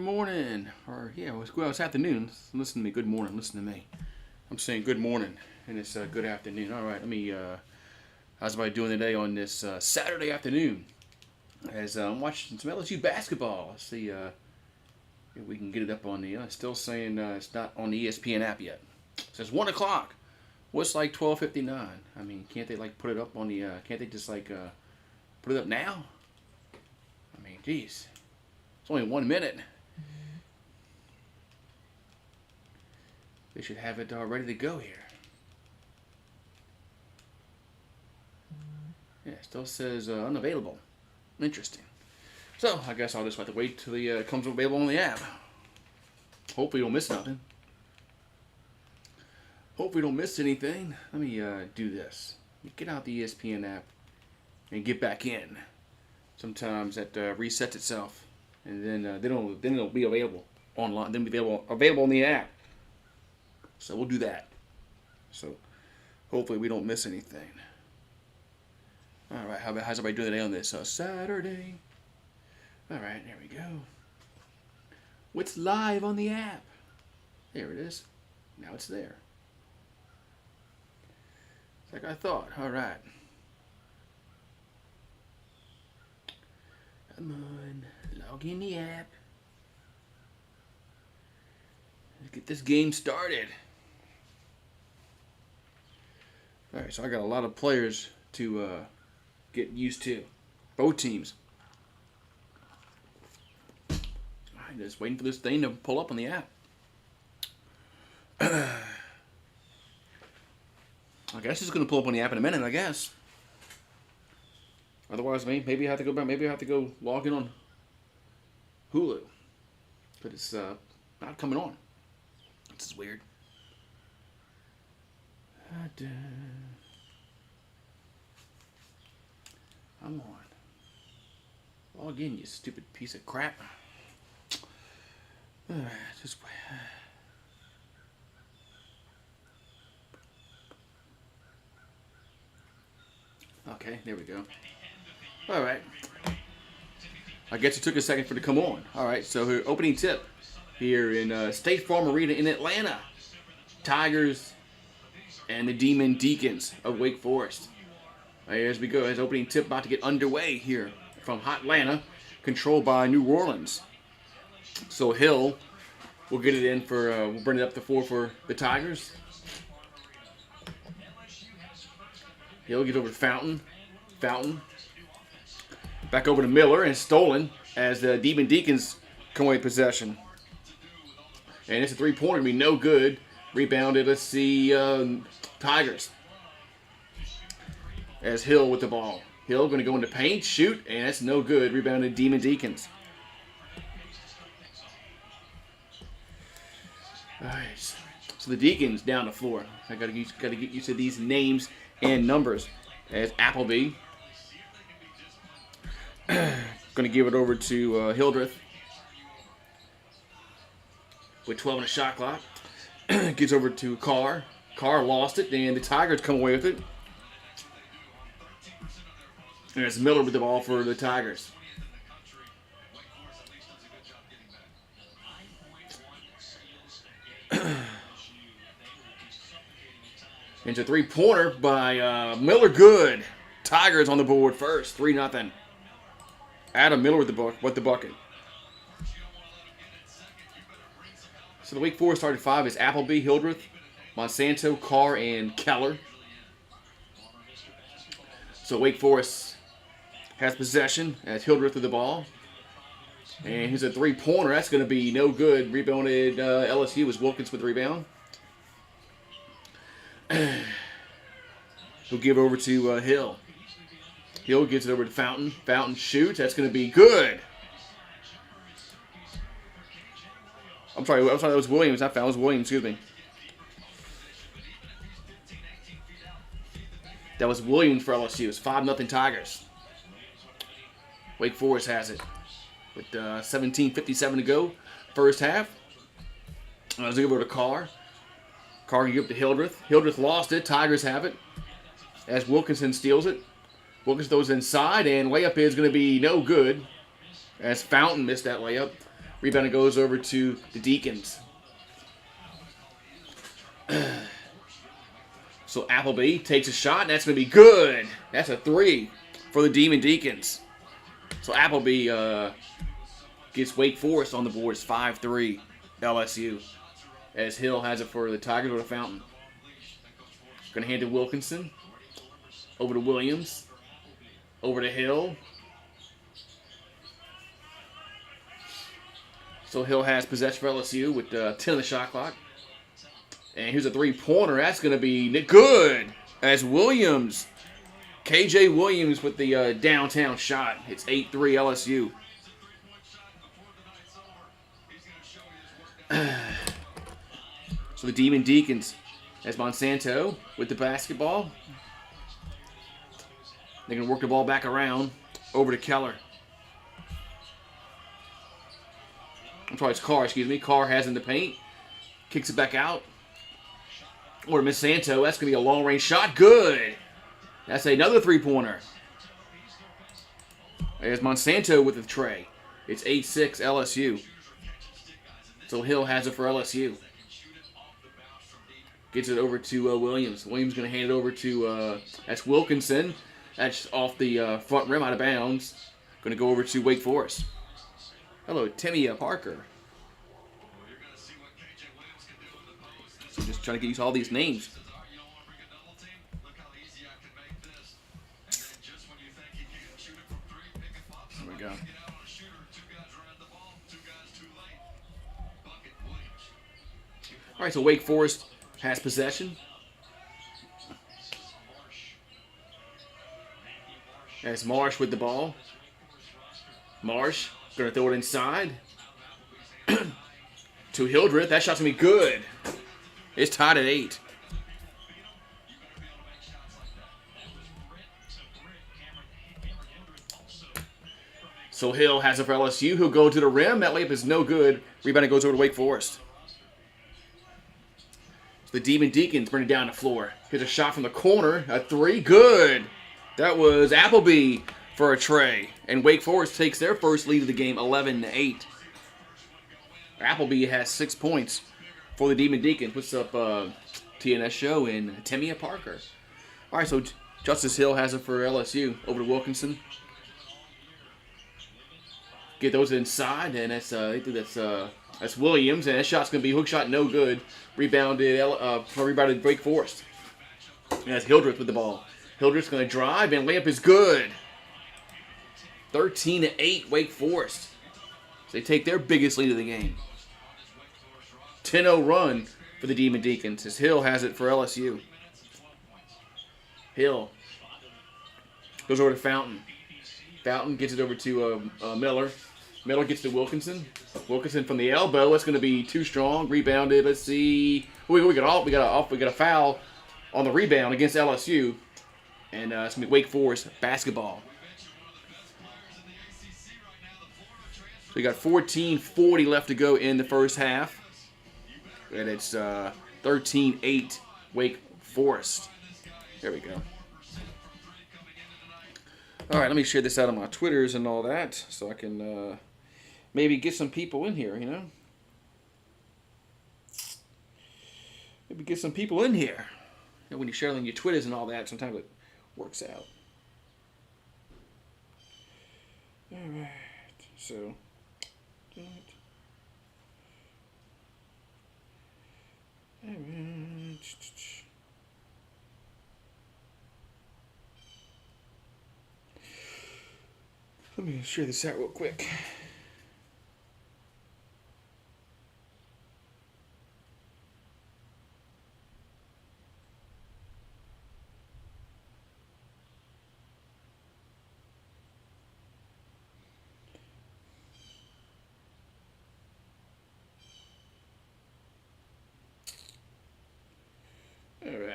morning. Or, yeah, it's afternoon. Listen to me. Good morning. Listen to me. I'm saying good morning, and it's good afternoon. All right, how's everybody doing today on this Saturday afternoon? As I'm watching some LSU basketball. Let's see if we can get it up on the, still saying it's not on the ESPN app yet. It says 1 o'clock. What's like 12:59? I mean, can't they like put it up on the, can't they just like put it up now? I mean, geez. It's only 1 minute. They should have it ready to go here. Yeah, it still says unavailable. Interesting. So, I guess I'll just have to wait till it comes available on the app. Hopefully you don't miss nothing. Hopefully you don't miss anything. Let me do this. Get out the ESPN app and get back in. Sometimes that resets itself. And then it'll be available online. Then it'll be available on the app. So we'll do that. So hopefully we don't miss anything. All right, how's everybody doing today on this Saturday? All right, there we go. What's live on the app? There it is. Now it's there. It's like I thought. All right. Come on, log in the app. Let's get this game started. All right, so I got a lot of players to get used to. Both teams. I'm just waiting for this thing to pull up on the app. I guess it's going to pull up on the app in a minute, I guess. Otherwise, maybe I have to go back. Maybe I have to go log in on Hulu. But it's not coming on. This is weird. Come on. Log in, you stupid piece of crap. Just okay, there we go. All right. I guess it took a second for it to come on. All right, so here, opening tip here in State Farm Arena in Atlanta. Tigers and the Deacons of Wake Forest. As we go, as opening tip about to get underway here from Hotlanta, controlled by New Orleans. So Hill will get it in for, we'll bring it up to 4 for the Tigers. Hill gets over to Fountain. Back over to Miller and stolen as the Deacons come away with possession. And it's a three-pointer, be no good. Rebounded, let's see, Tigers. As Hill with the ball. Hill going to go into paint, shoot, and that's no good. Rebounded Deacons. All right, so the Deacons down the floor. I got to get used to these names and numbers. As Appleby going to give it over to Hildreth with 12 on the shot clock. Gets over to Carr. Carr lost it, and the Tigers come away with it. And it's Miller with the ball for the Tigers. It's a three-pointer by Miller. Good. Tigers on the board first. 3-0. Adam Miller with the bucket. So the Wake Forest starting 5 is Appleby, Hildreth, Monsanto, Carr, and Keller. So Wake Forest has possession as Hildreth with the ball. And here's a three-pointer. That's going to be no good. Rebounded LSU was Wilkins with the rebound. He'll give over to Hill. Hill gives it over to Fountain. Fountain shoots. That's going to be good. I'm sorry, that was Williams. Not Fountain, it was Williams, excuse me. That was Williams for LSU. It's 5-0 Tigers. Wake Forest has it with 17:57 to go, first half. Let's give it over to Carr. Carr can give it to Hildreth. Hildreth lost it. Tigers have it as Wilkinson steals it. Wilkinson throws it inside, and layup is going to be no good as Fountain missed that layup. Rebound goes over to the Deacons. So Appleby takes a shot, and that's going to be good. That's a 3 for the Demon Deacons. So Appleby gets Wake Forest on the boards, 5-3 LSU. As Hill has it for the Tigers with a fountain. Going to hand to Wilkinson. Over to Williams. Over to Hill. So Hill has possession for LSU with 10 on the shot clock. And here's a three-pointer. That's going to be good. As Williams, KJ Williams with the downtown shot. It's 8-3 LSU. So the Demon Deacons has Monsanto with the basketball. They're going to work the ball back around over to Keller. I'm sorry, it's Carr, excuse me. Carr has in the paint. Kicks it back out. Or Monsanto. That's going to be a long-range shot. Good. That's another three-pointer. There's Monsanto with the tray. It's 8-6 LSU. So Hill has it for LSU. Gets it over to Williams. Williams going to hand it over to, that's Wilkinson. That's off the front rim out of bounds. Going to go over to Wake Forest. Hello, Timmy Parker. So just trying to get used to all these names. There we go. All right, so Wake Forest has possession. That's Marsh with the ball. Marsh going to throw it inside. To Hildreth. That shot's going to be good. It's tied at 8. So Hill has it for LSU. He'll go to the rim. That layup is no good. Rebound goes over to Wake Forest. So the Demon Deacons bring it down the floor. Here's a shot from the corner. A 3. Good. That was Appleby for a tray. And Wake Forest takes their first lead of the game, 11-8. Appleby has 6 points for the Demon Deacons. What's up, TNS Show and Timmy Parker? All right, so Justice Hill has it for LSU. Over to Wilkinson. Get those inside, and that's Williams, and that shot's gonna be hook shot, no good. Rebounded Wake Forest. And that's Hildreth with the ball. Hildreth's gonna drive, and layup is good. 13-8 Wake Forest. So they take their biggest lead of the game. 10-0 run for the Demon Deacons as Hill has it for LSU. Hill goes over to Fountain. Fountain gets it over to Miller. Miller gets to Wilkinson. Wilkinson from the elbow. That's going to be too strong. Rebounded. Let's see. We got a foul on the rebound against LSU, and it's going to be Wake Forest basketball. So we got 14:40 left to go in the first half, and it's 13-8 Wake Forest. There we go. All right, let me share this out on my Twitters and all that so I can maybe get some people in here, you know? Maybe get some people in here. You know, when you share it on your Twitters and all that, sometimes it works out. All right, so... All right. Let me share this out real quick. All right.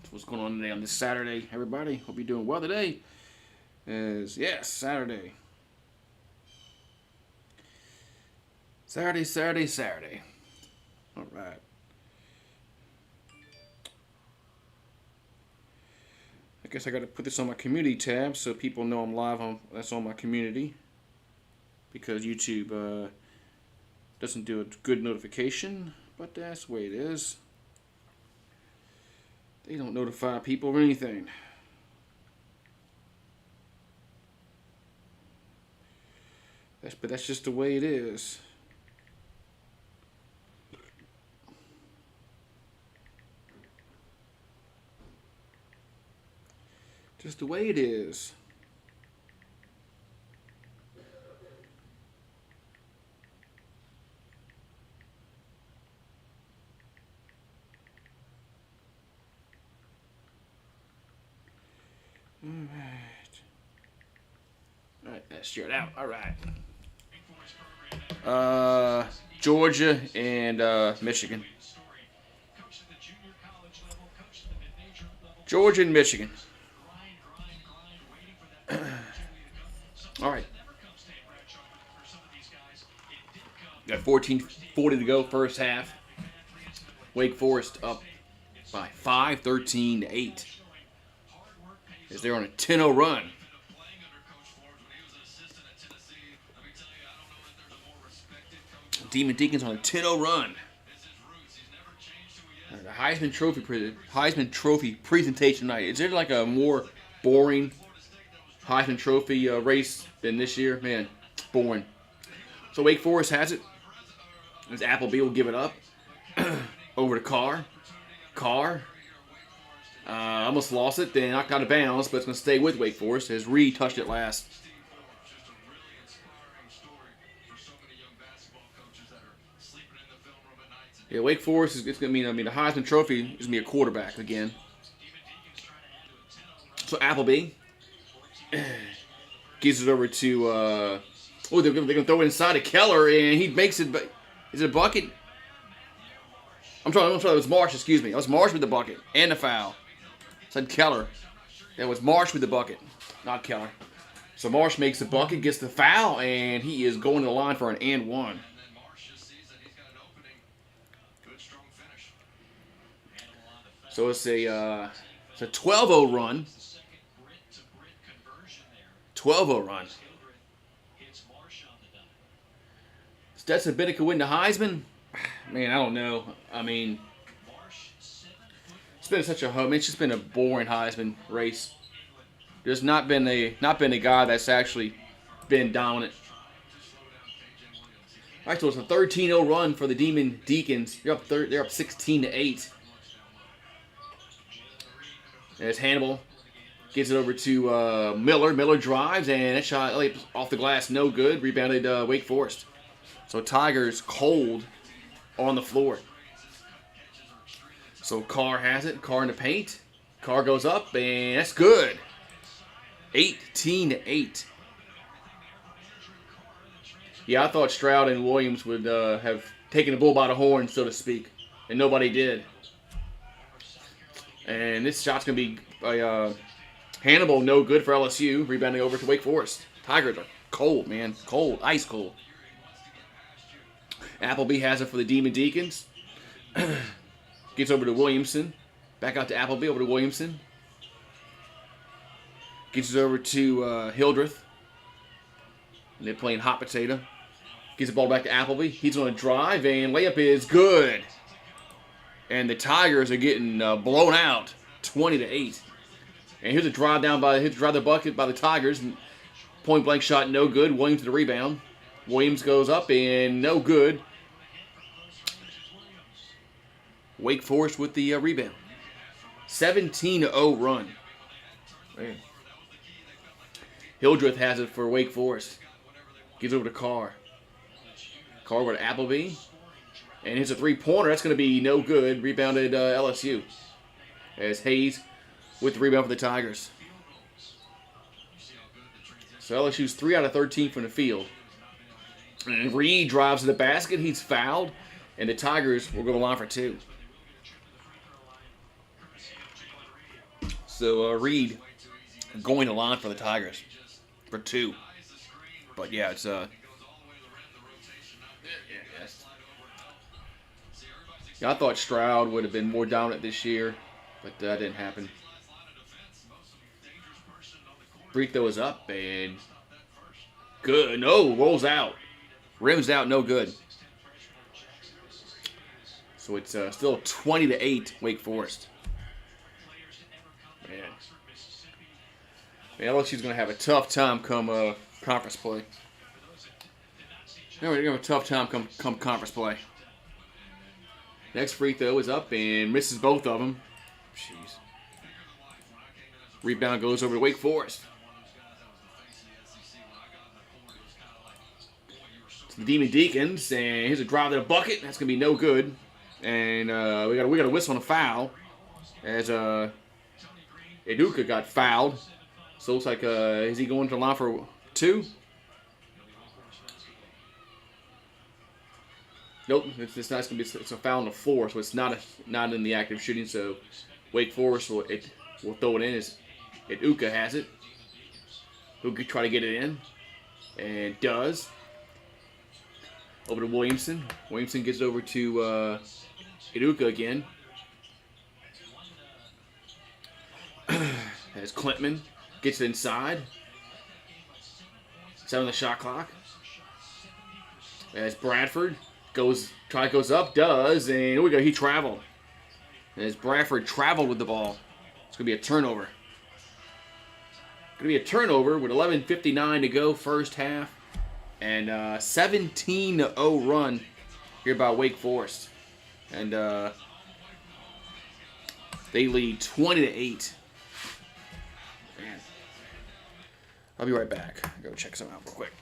What's going on today on this Saturday, everybody? Hope you're doing well today. Yes, Saturday. Saturday. All right. I guess I got to put this on my community tab so people know I'm live on. That's on my community because YouTube Doesn't do a good notification, but that's the way it is. They don't notify people of anything. But that's just the way it is. Just the way it is. All right, that's straight out. All right. Georgia and Michigan. Georgia and Michigan. All right. Got 14:40 to go, first half. Wake Forest up by 5, 13-8. As they're on a 10-0 run. Deacons on a 10-0 run. The Heisman Trophy presentation night. Is there like a more boring Heisman Trophy race than this year? Man, boring. So Wake Forest has it. As Appleby will give it up. Over to Carr. Carr. Almost lost it. Then knocked out of bounds, but it's going to stay with Wake Forest as Reed touched it last. Yeah, Wake Forest is going to mean the Heisman Trophy is going to be a quarterback again. So Appleby gives it over to they're going to throw it inside to Keller, and he makes it. But is it a bucket? I'm sorry. It was Marsh. Excuse me. It was Marsh with the bucket and the foul. I said Keller. That was Marsh with the bucket, not Keller. So Marsh makes the bucket, gets the foul, and he is going to the line for an and one. So it's a 12-0 run. 12-0 run. Stetson Bennett could win the Heisman? Man, I don't know. I mean, it's just been a boring Heisman race. There's not been a guy that's actually been dominant. All right, so it's a 13-0 run for the Deacons. They're up 16-8. As Hannibal gets it over to Miller. Miller drives, and that shot off the glass, no good. Rebounded Wake Forest. So Tigers cold on the floor. So Carr has it. Carr in the paint. Carr goes up, and that's good. 18-8. Yeah, I thought Stroud and Williams would have taken the bull by the horn, so to speak, and nobody did. And this shot's going to be Hannibal, no good for LSU, rebounding over to Wake Forest. Tigers are cold, man. Cold. Ice cold. Appleby has it for the Deacons. Gets over to Williamson. Back out to Appleby, over to Williamson. Gets it over to Hildreth. And they're playing hot potato. Gets the ball back to Appleby. He's going to drive, and layup is good. And the Tigers are getting blown out, 20-8. And here's a drive the bucket by the Tigers. Point blank shot, no good. Williams to the rebound. Williams goes up and no good. Wake Forest with the rebound. 17-0 run. Man. Hildreth has it for Wake Forest. Gives over to Carr. Carr over to Appleby. And here's a three-pointer. That's going to be no good. Rebounded LSU. As Hayes with the rebound for the Tigers. So LSU's 3 out of 13 from the field. And Reed drives to the basket. He's fouled. And the Tigers will go to the line for 2. So Reed going to line for the Tigers for 2. But yeah, it's I thought Stroud would have been more dominant this year, but that didn't happen. Free throw is up, and good. No, rolls out. Rims out, no good. So it's still 20-8 Wake Forest. Man. LSU's going to have a tough time come conference play. They're going to have a tough time come conference play. Next free throw is up and misses both of them. Jeez. Rebound goes over to Wake Forest. It's the Demon Deacons, and here's a drive to the bucket. That's going to be no good. And we got a whistle on a foul as Iduka got fouled. So it looks like is he going to the line for 2? Nope, it's not going to be. It's a foul on the floor, so it's not in the active shooting. So Wake Forest will throw it in as Iduka has it. Who could try to get it in, and does. Over to Williamson. Williamson gets it over to Iduka again. As Clintman gets it inside. 7 on the shot clock. As Bradford goes up, does, and here we go, he traveled. As Bradford traveled with the ball. It's going to be a turnover. Going to be a turnover with 11:59 to go first half. And 17-0 run here by Wake Forest. And they lead 20-8. Man. I'll be right back. Go check some out real quick.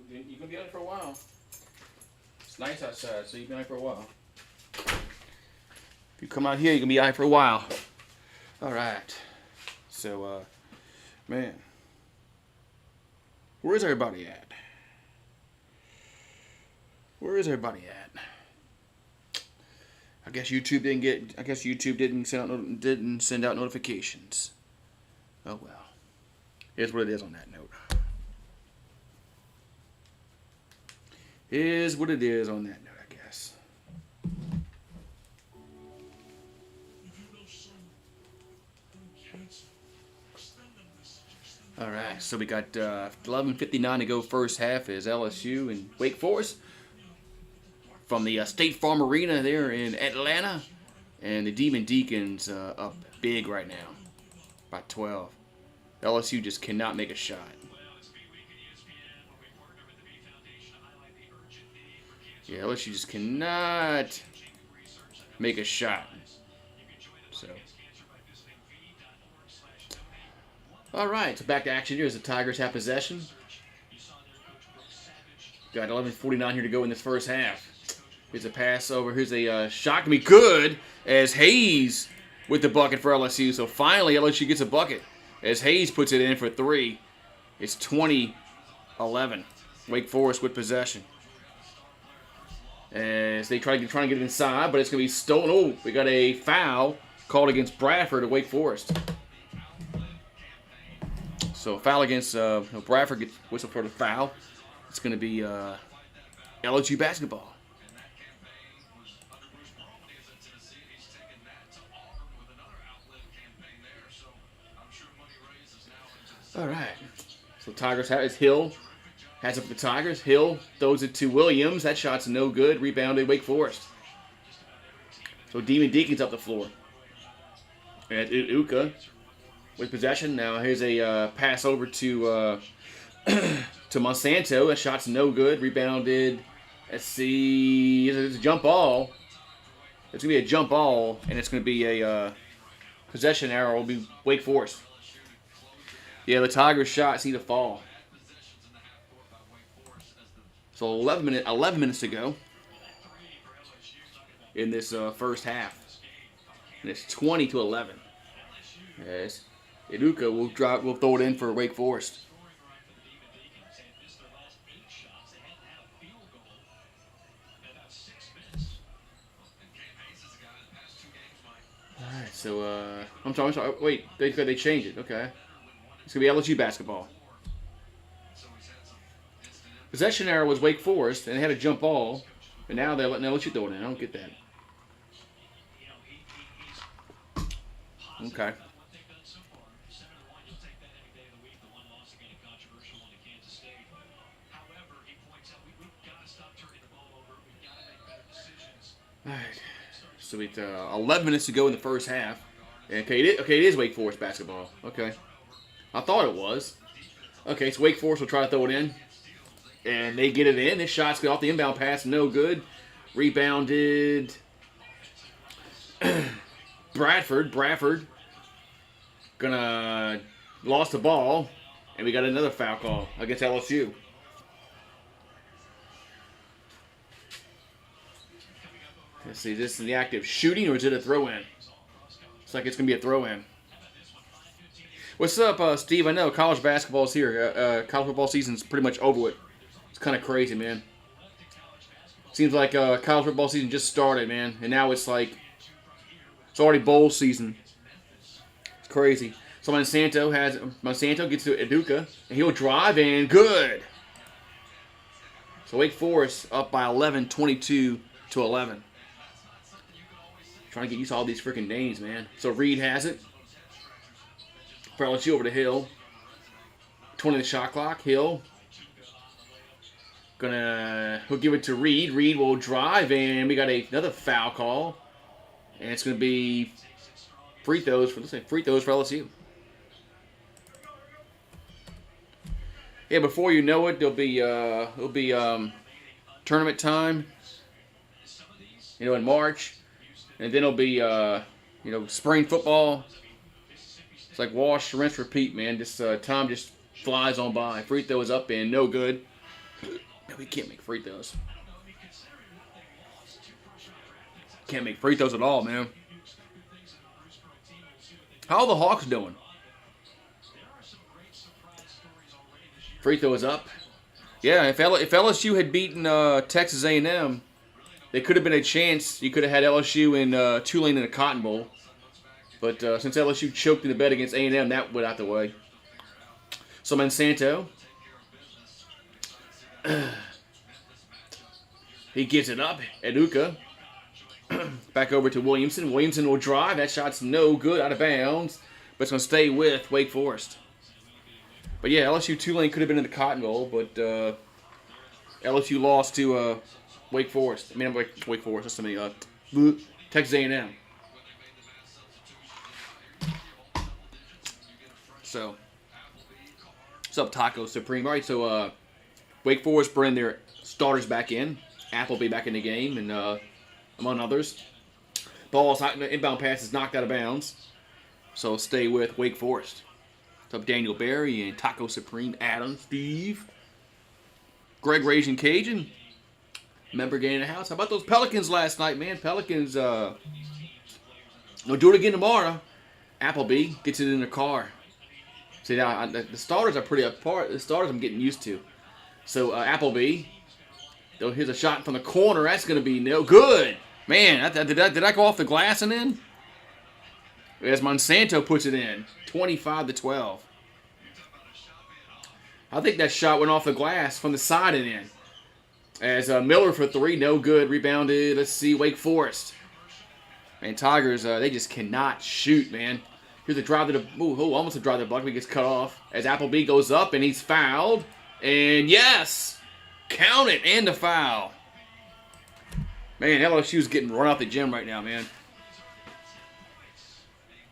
You're going to be on it for a while. It's nice outside, so you've been on it for a while. If you come out here, you're going to be on it for a while. All right. So, man. Where's everybody at? Where is everybody at? I guess YouTube didn't send out notifications. Oh well. Here's what it is on that note. Is what it is on that note, I guess. All right, so we got 11:59 to go first half as LSU and Wake Forest from the State Farm Arena there in Atlanta. And the Demon Deacons up big right now by 12. LSU just cannot make a shot. Yeah, LSU just cannot make a shot. So, all right, so back to action here as the Tigers have possession. Got 11:49 here to go in this first half. Here's a pass over. Here's a shot to be good as Hayes with the bucket for LSU. So finally, LSU gets a bucket as Hayes puts it in for 3. It's 20-11. Wake Forest with possession. As they try to get it inside, but it's going to be stolen. Oh, we got a foul called against Bradford at Wake Forest. So foul against Bradford gets whistled for the foul. It's going to be LSU basketball. All right. So Tigers have his Hill. Has it for the Tigers. Hill throws it to Williams. That shot's no good. Rebounded Wake Forest. So Demon Deacons up the floor. And Uka with possession. Now here's a pass over to to Monsanto. That shot's no good. Rebounded. Let's see. It's a jump ball. It's going to be a jump ball, and it's going to be a possession arrow. Will be Wake Forest. Yeah, the Tigers' shots need to fall. So 11 minutes to go in this first half. And it's 20-11. Yes. Iduka will throw it in for Wake Forest. All right, so I'm sorry. Wait, they changed it. Okay, it's gonna be LSU basketball. Possession arrow was Wake Forest, and they had a jump ball, and now they're letting LSU throw it in. I don't get that. Okay. All right. So it's 11 minutes to go in the first half. Okay, it is Wake Forest basketball. Okay. I thought it was. Okay, so Wake Forest will try to throw it in. And they get it in. This shot's off the inbound pass. No good. Rebounded. Bradford. Lost the ball. And we got another foul call against LSU. Let's see, is this the active shooting or is it a throw-in? Looks like it's going to be a throw-in. What's up, Steve? I know college basketball's here. College football season's pretty much over with. It's kind of crazy, man. Seems like college football season just started, man. And now it's like, it's already bowl season. It's crazy. So Monsanto gets to Iduka, and he'll drive in. Good. So Wake Forest up by 11, 22-11. Trying to get used to all these freaking names, man. So Reed has it. For LSU over to Hill. 20 the shot clock. Hill. He'll give it to Reed. Reed will drive, and we got another foul call. And it's going to be free throws for LSU. Yeah, before you know it, it'll be tournament time. In March. And then it'll be, spring football. It's like wash, rinse, repeat, man. This time just flies on by. Free throw is up and no good. We can't make free throws. Can't make free throws at all, man. How are the Hawks doing? Free throw is up. Yeah, if LSU had beaten Texas A&M, there could have been a chance you could have had LSU and Tulane in a Cotton Bowl. But since LSU choked in the bet against A&M, that went out the way. So Monsanto. He gives it up. Iduka. Back over to Williamson. Williamson will drive. That shot's no good, out of bounds. But it's going to stay with Wake Forest. But yeah, LSU Tulane could have been in the Cotton Bowl, but LSU lost to Wake Forest. I mean, Wake Forest. That's something. Texas A&M. So, what's up, Taco Supreme? All right, so Wake Forest bring their starters back in. Appleby back in the game, and among others. Ball's inbound pass is knocked out of bounds. So stay with Wake Forest. What's up, Daniel Barry and Taco Supreme, Adam, Steve, Greg Raging Cajun. Member getting in the house. How about those Pelicans last night, man? Pelicans, they'll do it again tomorrow. Appleby gets it in the car. See, now the starters are pretty apart. The starters I'm getting used to. So Appleby, here's a shot from the corner. That's going to be no good. Man, did I go off the glass and in? As Monsanto puts it in, 25-12. I think that shot went off the glass from the side and in. As Miller for three, no good. Rebounded. Let's see, Wake Forest. Man, Tigers, they just cannot shoot, man. Here's a drive to the... almost a drive to the bucket. He gets cut off. As Appleby goes up, and he's fouled. And yes! Count it, and the foul. Man, LSU's getting run out the gym right now, man.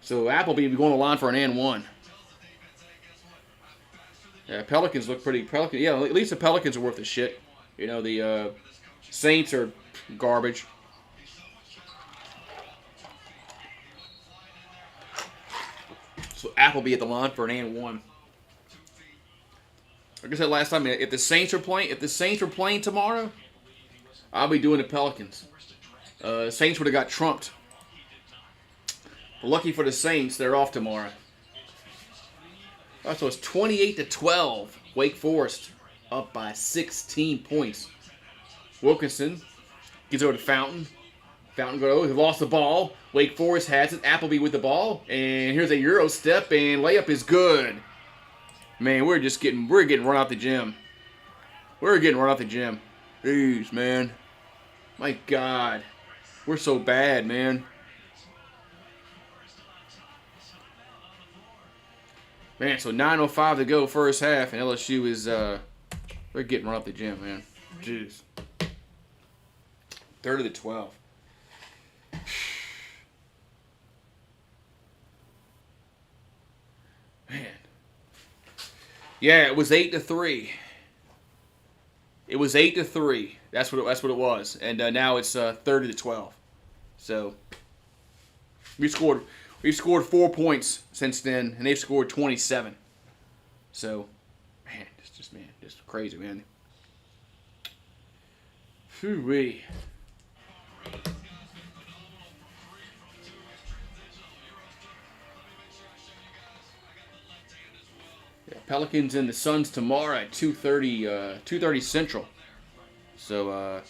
So Appleby will be going to the line for an and one. Yeah, Pelicans look pretty. Yeah, at least the Pelicans are worth a shit. You know, the Saints are garbage. So Appleby at the line for an and one. Like I said last time, if the Saints are playing tomorrow, I'll be doing the Pelicans. Saints would have got trumped. But lucky for the Saints, they're off tomorrow. So it's 28-12. Wake Forest up by 16 points. Wilkinson gets over to Fountain. Fountain goes, he lost the ball. Wake Forest has it. Appleby with the ball. And here's a Euro step, and layup is good. Man, we're getting run out the gym. We're getting run out the gym. Jeez, man. My God. We're so bad, man. Man, so 9:05 to go first half, and LSU is, they're getting run out the gym, man. Jeez. 30-12. Man. Yeah, it was 8-3. It was 8-3. That's what it was, and now it's 30-12. So we've scored 4 points since then, and they've scored 27. So, man, just crazy, man. Phoo-wee. Yeah, Pelicans and the Suns tomorrow at 2:30 Central. So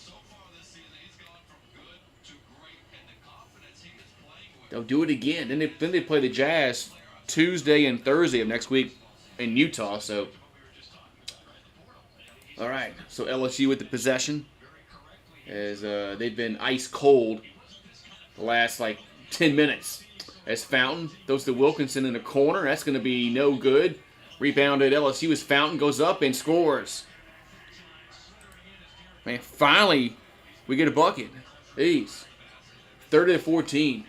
they'll do it again. Then they play the Jazz Tuesday and Thursday of next week in Utah. So, all right. So LSU with the possession, as they've been ice cold the last 10 minutes. As Fountain throws to Wilkinson in the corner. That's going to be no good. Rebounded LSU as Fountain goes up and scores. Man, finally we get a bucket. Jeez. 30-14.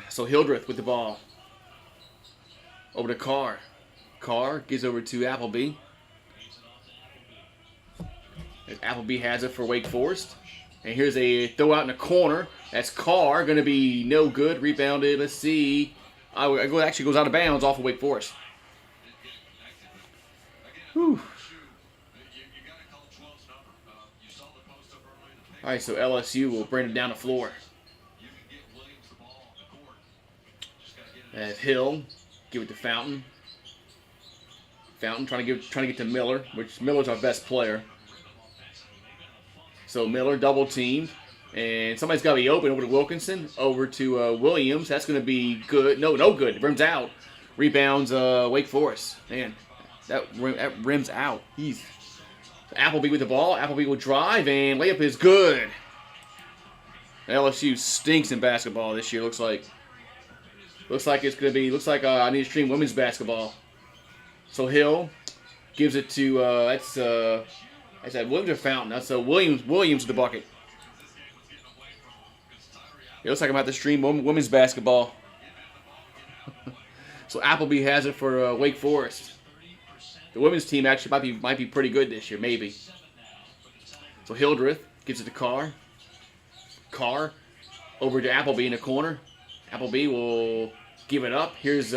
So Hildreth with the ball. Over to Carr. Carr gives over to Appleby. Appleby has it for Wake Forest. And here's a throw out in the corner. That's Carr. Going to be no good. Rebounded. Let's see. Actually goes out of bounds off of Wake Forest. Whew. All right, so LSU will bring it down the floor. As Hill, give it to Fountain. Fountain trying to get to Miller, which Miller's our best player. So Miller double teamed, and somebody's got to be open over to Wilkinson, over to Williams. That's going to be good. No good. It rims out. Rebounds Wake Forest. Man, that rims out. Appleby with the ball. Appleby will drive, and layup is good. LSU stinks in basketball this year. Looks like it's going to be. Looks like I need to stream women's basketball. So Hill gives it to that's Williams or Fountain. That's Williams with the bucket. It looks like I'm about to stream women's basketball. So Appleby has it for Wake Forest. The women's team actually might be pretty good this year, maybe. So Hildreth gives it to Carr. Carr over to Appleby in the corner. Appleby will give it up. Here's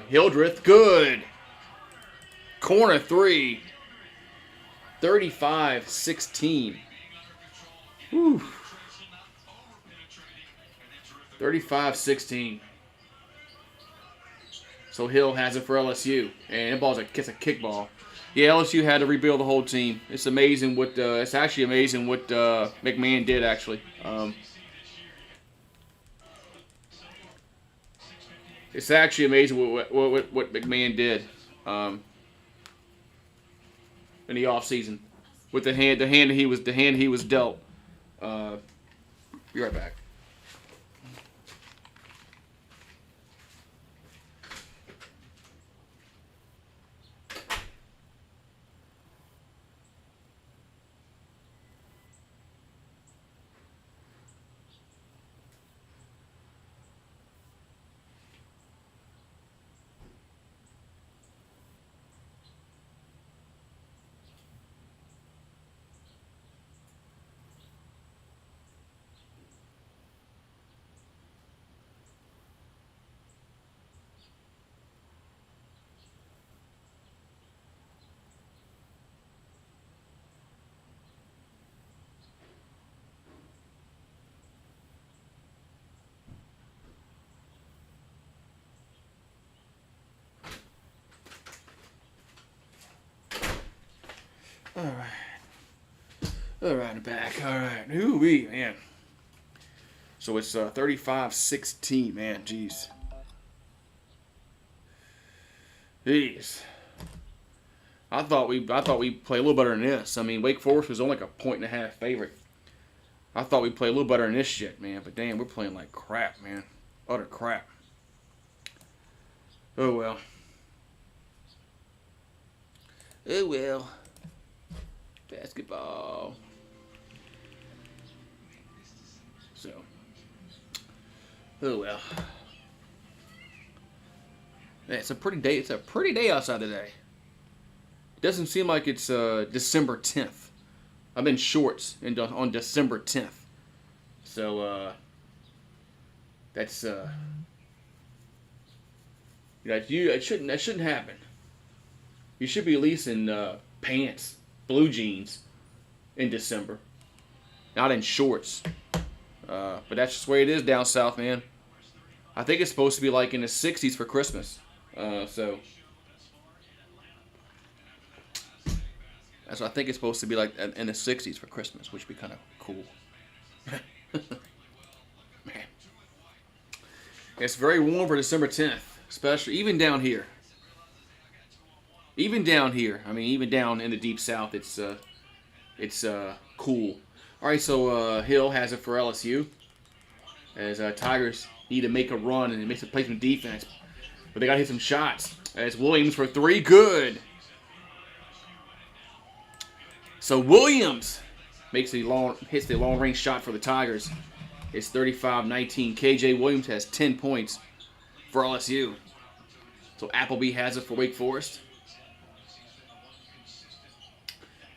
Hildreth. Good. Corner three. 35-16. Whew. 35-16. So Hill has it for LSU, and that ball's a kickball. Yeah, LSU had to rebuild the whole team. It's amazing what it's actually amazing what McMahon did actually. It's actually amazing what McMahon did in the offseason with the hand he was dealt. Be right back. All right. All right, I'm back. All right. Ooh-wee, man. So it's 35-16, man. Jeez. I thought we play a little better than this. I mean, Wake Forest was only like a 1.5 favorite. I thought we'd play a little better than this shit, man. But damn, we're playing like crap, man. Utter crap. Oh well. Oh well. Basketball. So. Oh well. Yeah, it's a pretty day. It's a pretty day outside today. It doesn't seem like it's December 10th. I'm in shorts on December 10th. So that's that shouldn't happen. You should be at least in pants, blue jeans, in December, not in shorts. But that's just the way it is down south, man. I think it's supposed to be like in the 60s for Christmas. So that's what I think it's supposed to be like in the 60s for Christmas, which would be kind of cool. Man, it's very warm for December 10th, especially even down here. Even down here, I mean, even down in the deep south, it's cool. All right, so Hill has it for LSU, as Tigers need to make a run and make some play some defense, but they got to hit some shots. As Williams for 3, good. So Williams hits the long range shot for the Tigers. It's 35-19. KJ Williams has 10 points for LSU. So Appleby has it for Wake Forest.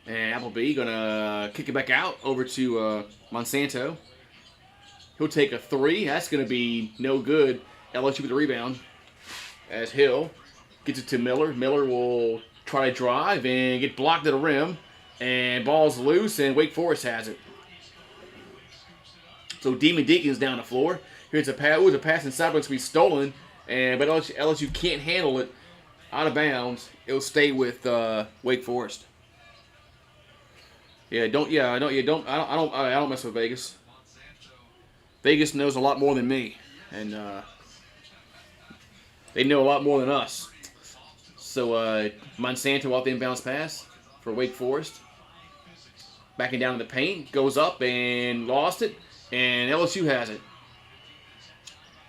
And Appleby gonna kick it back out over to Monsanto. He'll take a 3. That's gonna be no good. LSU with the rebound. As Hill gets it to Miller. Miller will try to drive and get blocked at the rim. And ball's loose, and Wake Forest has it. So Deacons down the floor. Here's a pass. A pass inside, but it's going to be stolen. But LSU can't handle it. Out of bounds. It'll stay with Wake Forest. I don't mess with Vegas. Vegas knows a lot more than me, and they know a lot more than us. So Monsanto off the inbounds pass for Wake Forest. Backing down in the paint, goes up and lost it, and LSU has it.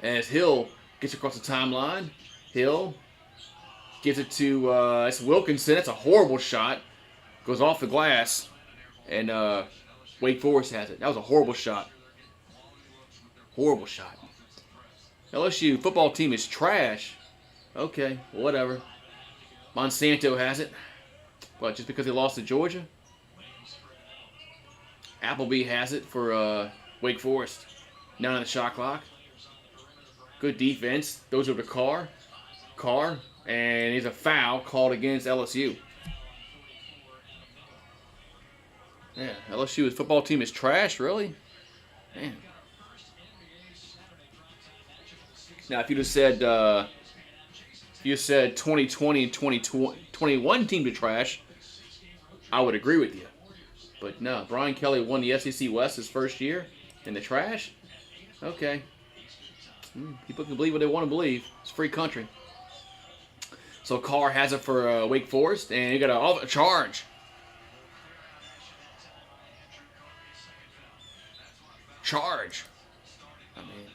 As Hill gets across the timeline, Hill gives it to it's Wilkinson. That's a horrible shot. Goes off the glass, and Wake Forest has it. That was a horrible shot. Horrible shot. LSU football team is trash. Okay, whatever. Monsanto has it. What, just because they lost to Georgia? Appleby has it for Wake Forest. Now on the shot clock. Good defense. Throws over to Carr. And here's a foul called against LSU. Yeah, LSU's football team is trash, really? Man. Now, if you just said 2020 and 2021 team to trash, I would agree with you. But no, Brian Kelly won the SEC West his first year in the trash. Okay. People can believe what they want to believe. It's a free country. So Carr has it for Wake Forest, and you got a charge. I mean,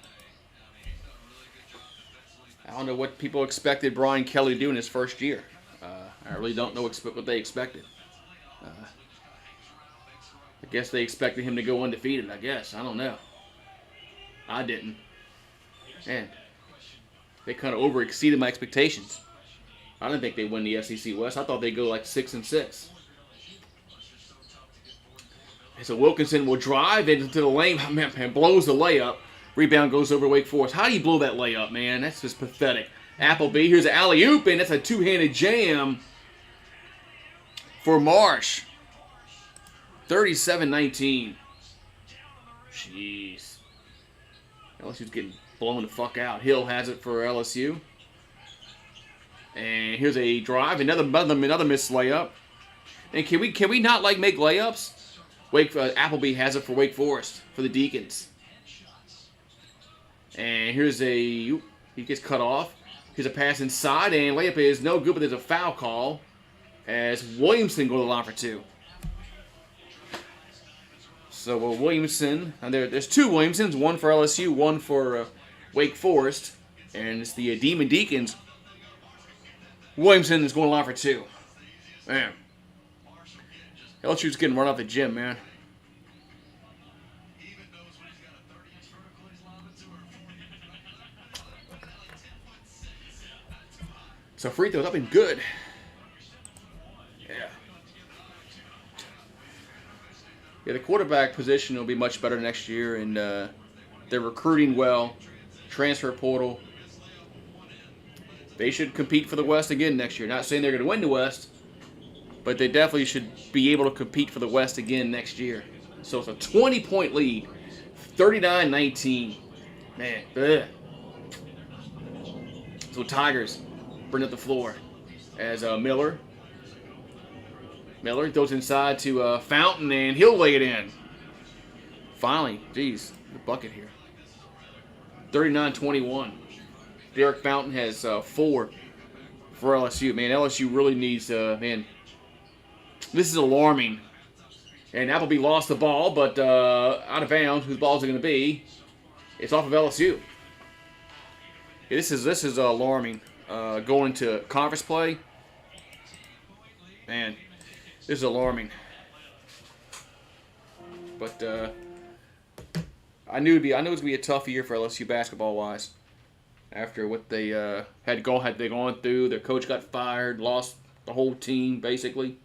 I don't know what people expected Brian Kelly to do in his first year. I really don't know what they expected. I guess they expected him to go undefeated, I guess. I don't know. I didn't. And they kind of overexceeded my expectations. I didn't think they'd win the SEC West. I thought they'd go like 6-6. And so Wilkinson will drive into the lane and blows the layup. Rebound goes over Wake Forest. How do you blow that layup, man? That's just pathetic. Appleby, here's an alley-oop, and that's a two-handed jam for Marsh. 37-19. Jeez. LSU's getting blown the fuck out. Hill has it for LSU. And here's a drive. Another missed layup. And can we not like make layups? Appleby has it for Wake Forest for the Deacons. And here's he gets cut off. Here's a pass inside, and layup is no good, but there's a foul call as Williamson go to the line for 2. So Williamson, and there's 2 Williamsons, one for LSU, one for Wake Forest, and it's the Demon Deacons. Williamson is going to line for 2. Man, LSU's getting run off the gym, man. So free throws up and good. Yeah, the quarterback position will be much better next year, and they're recruiting well. Transfer portal. They should compete for the West again next year. Not saying they're going to win the West, but they definitely should be able to compete for the West again next year. So it's a 20-point lead, 39-19. Man, ugh. So Tigers bring up the floor as Miller throws inside to Fountain, and he'll lay it in. Finally, geez, the bucket here. 39-21. Derek Fountain has 4 for LSU. Man, LSU really needs, man, this is alarming. And Appleby lost the ball, but out of bounds. Whose ball is it going to be? It's off of LSU. Yeah, this is alarming. Going into conference play. Man, this is alarming. But I knew it was gonna be a tough year for LSU basketball wise. After what they had gone through, their coach got fired, lost the whole team basically.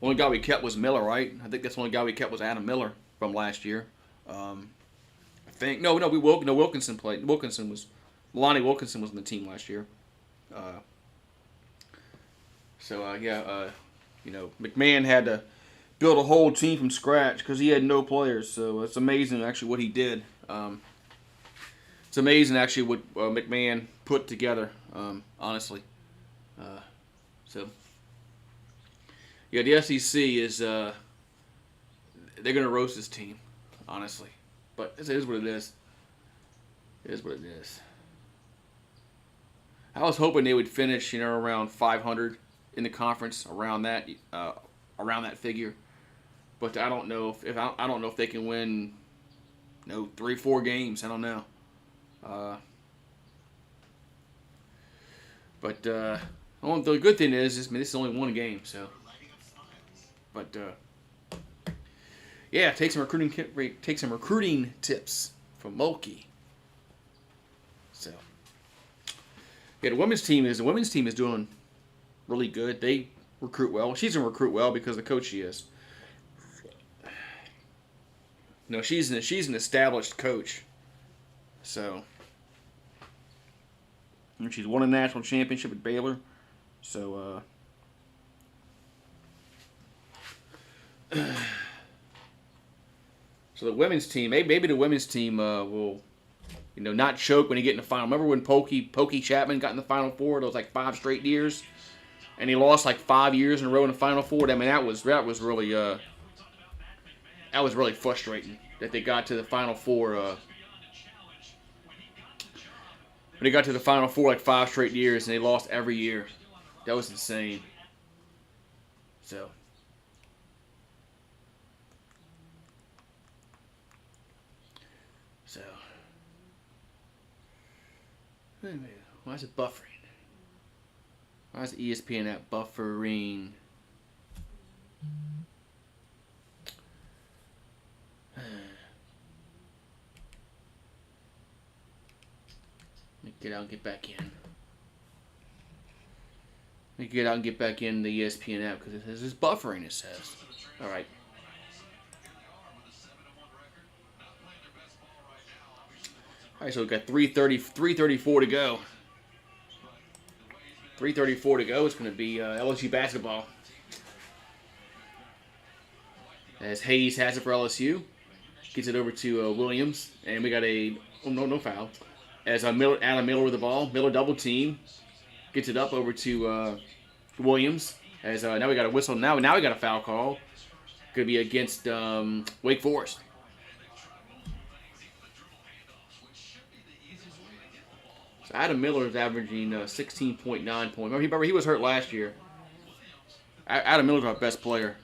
Only guy we kept was Miller, right? I think that's the only guy we kept was Adam Miller from last year. I think Wilkinson played. Lonnie Wilkinson was on the team last year. McMahon had to build a whole team from scratch because he had no players. So it's amazing actually what he did. It's amazing actually what McMahon put together. Honestly, the SEC is they're gonna roast this team, honestly. But it is what it is. It is what it is. I was hoping they would finish, around 500 in the conference, around that figure. But I don't know if they can win, 3-4 games. I don't know. The good thing is, this is only one game, so. But take some recruiting tips from Mulkey. So. Yeah, the women's team is doing really good. They recruit well. She's gonna recruit well because of the coach she is. No, she's an established coach. So, and she's won a national championship at Baylor. So, so the women's team, maybe the women's team will, not choke when you get in the final. Remember when Pokey Chapman got in the Final Four? Those 5 straight years, and he lost 5 years in a row in the Final Four. I mean, that was really frustrating that they got to the Final Four. When they got to the Final Four 5 straight years and they lost every year, that was insane. So. Why is it buffering? Why is the ESPN app buffering? Let me get out and get back in. Let me get out and get back in the ESPN app because it says it's buffering, it says. Alright. Alright, so we've got 3:34 to go. 3:34 to go. It's going to be LSU basketball. As Hayes has it for LSU. Gets it over to Williams. And we got no foul. As Adam Miller with the ball. Miller double team. Gets it up over to Williams. As now we got a whistle. Now we got a foul call. Going to be against Wake Forest. So Adam Miller is averaging 16.9 points. Remember, he was hurt last year. Adam Miller's our best player,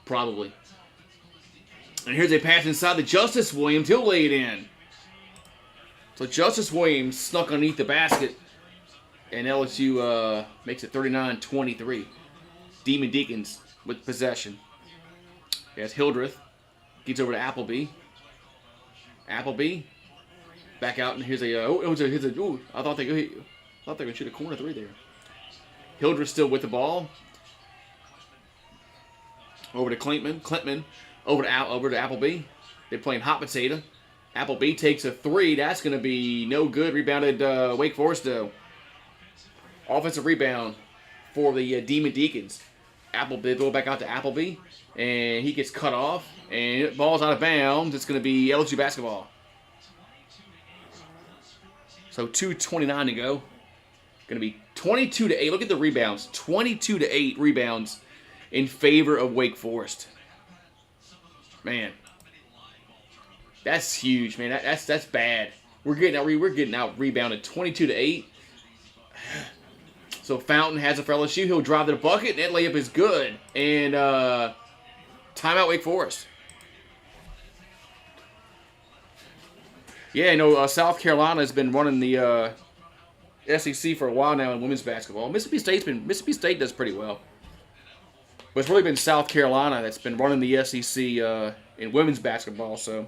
probably. And here's a pass inside the Justice Williams. He'll lay it in. So Justice Williams snuck underneath the basket. And LSU makes it 39-23. Deacons with possession. Yes, Hildreth gets over to Appleby. Appleby back out, and here's a I thought they could shoot a corner three there. Hildreth still with the ball. Over to Klintman. Over to Appleby. They're playing hot potato. Appleby takes a three. That's going to be no good. Rebounded Wake Forest though. Offensive rebound for the Deacons. Appleby throw back out to Appleby, and he gets cut off, and ball's out of bounds. It's going to be LSU basketball. So 2:29 to go. Going to be 22-8. Look at the rebounds. 22-8 rebounds in favor of Wake Forest. Man, that's huge, man. That's bad. We're getting out rebounded 22-8. So Fountain has it for LSU. He'll drive to the bucket, and that layup is good. And timeout Wake Forest. Yeah, South Carolina has been running the SEC for a while now in women's basketball. Mississippi State does pretty well. But it's really been South Carolina that's been running the SEC in women's basketball. So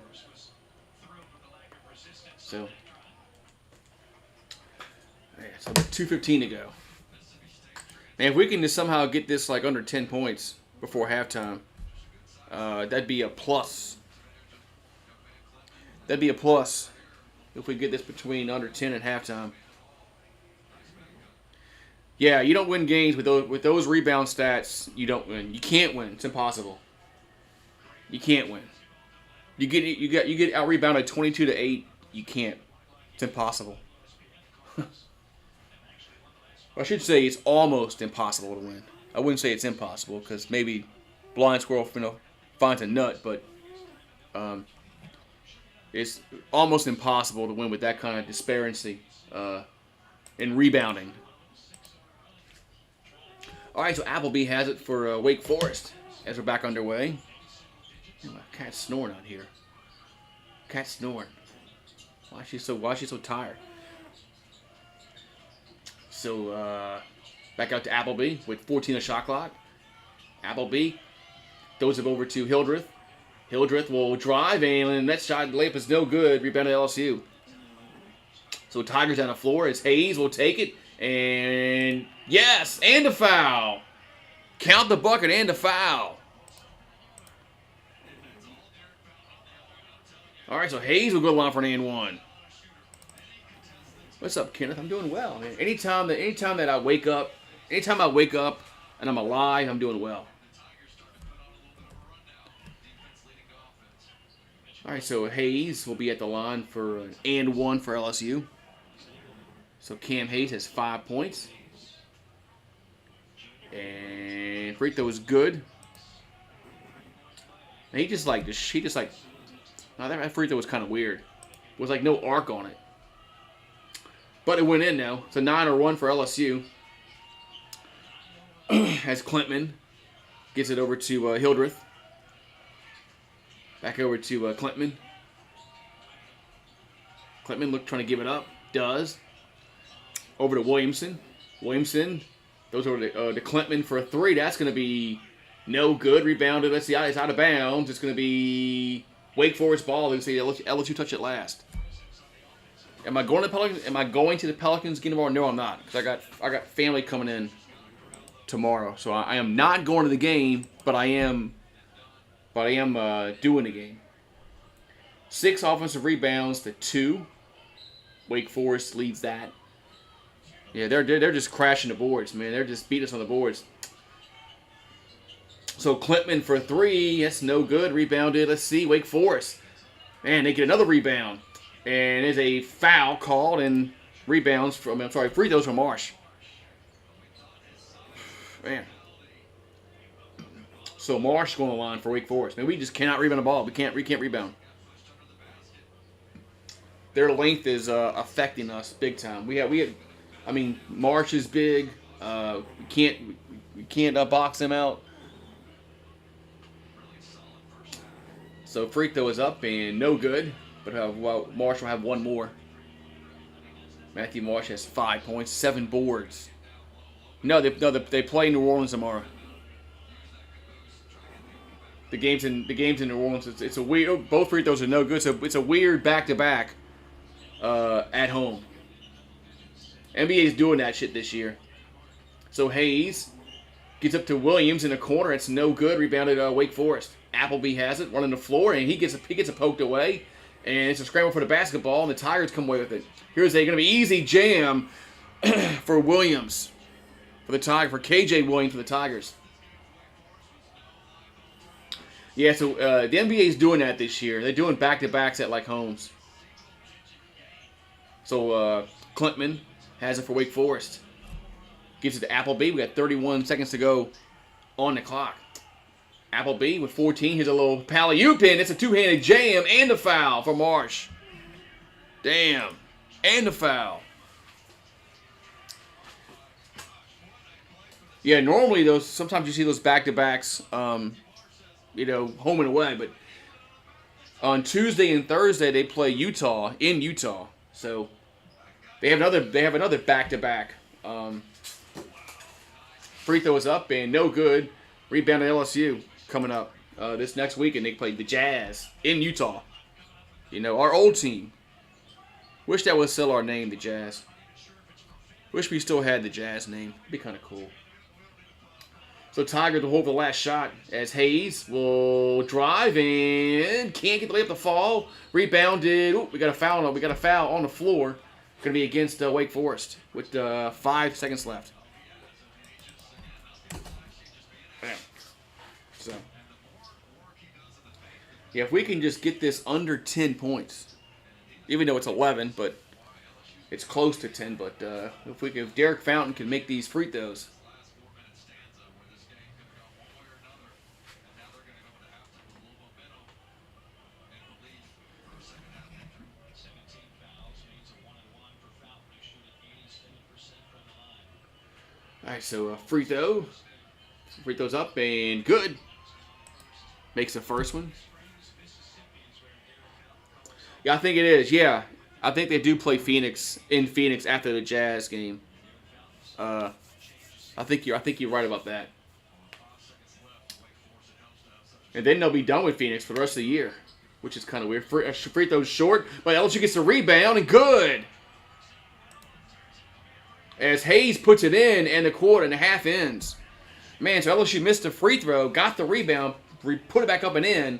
2:15 to go. Man, if we can just somehow get this like under 10 points before halftime, that'd be a plus. That'd be a plus if we get this between under 10 and halftime. Yeah, you don't win games with those rebound stats. You don't win. You can't win. It's impossible. You can't win. You get out rebounded 22-8. You can't. It's impossible. I should say it's almost impossible to win. I wouldn't say it's impossible because maybe blind squirrel finds a nut, but it's almost impossible to win with that kind of disparity in rebounding. All right, so Appleby has it for Wake Forest as we're back underway. Oh, my cat's snoring out here. Cat's snoring. Why is she so tired? So, back out to Appleby with 14 on shot clock. Appleby throws it over to Hildreth. Hildreth will drive, and that shot layup is no good. Rebounded LSU. So, Tigers on the floor as Hayes will take it. And, yes, and a foul. Count the bucket and a foul. All right, so Hayes will go to the line for an and one. What's up, Kenneth? I'm doing well, man. Anytime that I wake up and I'm alive, I'm doing well. All right, so Hayes will be at the line for an and one for LSU. So Cam Hayes has 5 points. And free throw is good. And that free throw was kind of weird. It was like no arc on it. But it went in now. It's a 9-1 for LSU. As Klintman gets it over to Hildreth. Back over to Klintman. Klintman trying to give it up. Does. Over to Williamson. Williamson goes over to Klintman for a three. That's going to be no good. Rebounded. Let's see. It's out of bounds. It's going to be Wake Forest ball. Let's see. LSU touch it last. Am I going to the Pelicans? Am I going to the Pelicans game tomorrow? No, I'm not. Because I got family coming in tomorrow. So I am not going to the game, but I am doing the game. 6 offensive rebounds to 2. Wake Forest leads that. Yeah, they're just crashing the boards, man. They're just beating us on the boards. So Klintman for a 3. That's no good. Rebounded. Let's see. Wake Forest. Man, they get another rebound. And there's a foul called, and rebounds from, I'm sorry, free throws from Marsh. Man. So Marsh going to the line for Wake Forest. Man, we just cannot rebound the ball. We can't rebound. Their length is affecting us big time. I mean, Marsh is big. We can't box him out. So free throw is up and no good. But Marsh will have one more. Matthew Marsh has 5 points, 7 boards. They play New Orleans tomorrow. The game's in New Orleans. It's a weird. Both free throws are no good. So it's a weird back-to-back at home. NBA's doing that shit this year. So Hayes gets up to Williams in the corner. It's no good. Rebounded Wake Forest. Appleby has it, running the floor, and he gets it poked away. And it's a scramble for the basketball, and the Tigers come away with it. Here's a going to be easy jam for Williams, for KJ Williams for the Tigers. Yeah, so the NBA is doing that this year. They're doing back-to-backs at like homes. So Clintman has it for Wake Forest. Gives it to Appleby. We got 31 seconds to go on the clock. Appleby with 14. Here's a little alley-oop in. It's a two-handed jam and a foul for Marsh. Damn. And a foul. Yeah, normally sometimes you see those back-to-backs, home and away. But on Tuesday and Thursday they play Utah in Utah. So they have another back-to-back. Free throw is up and no good. Rebound at LSU coming up this next week, and they play the Jazz in Utah. Our old team. Wish that was still our name, the Jazz. Wish we still had the Jazz name. It'd be kind of cool. So Tigers will hold the last shot as Hayes will drive and can't get the layup to fall. Rebounded. Ooh, we got a foul on the floor. Going to be against Wake Forest with 5 seconds left. Bam. So, yeah, if we can just get this under 10 points, even though it's 11, but it's close to 10. But if Derek Fountain can make these free throws. All right, so free throws up and good. Makes the first one. Yeah, I think it is. Yeah, I think they do play Phoenix after the Jazz game. I think you're right about that. And then they'll be done with Phoenix for the rest of the year, which is kind of weird. Free throws short, but LSU gets the rebound and good. As Hayes puts it in and the quarter and the half ends. Man, so LSU missed a free throw, got the rebound, put it back up and in.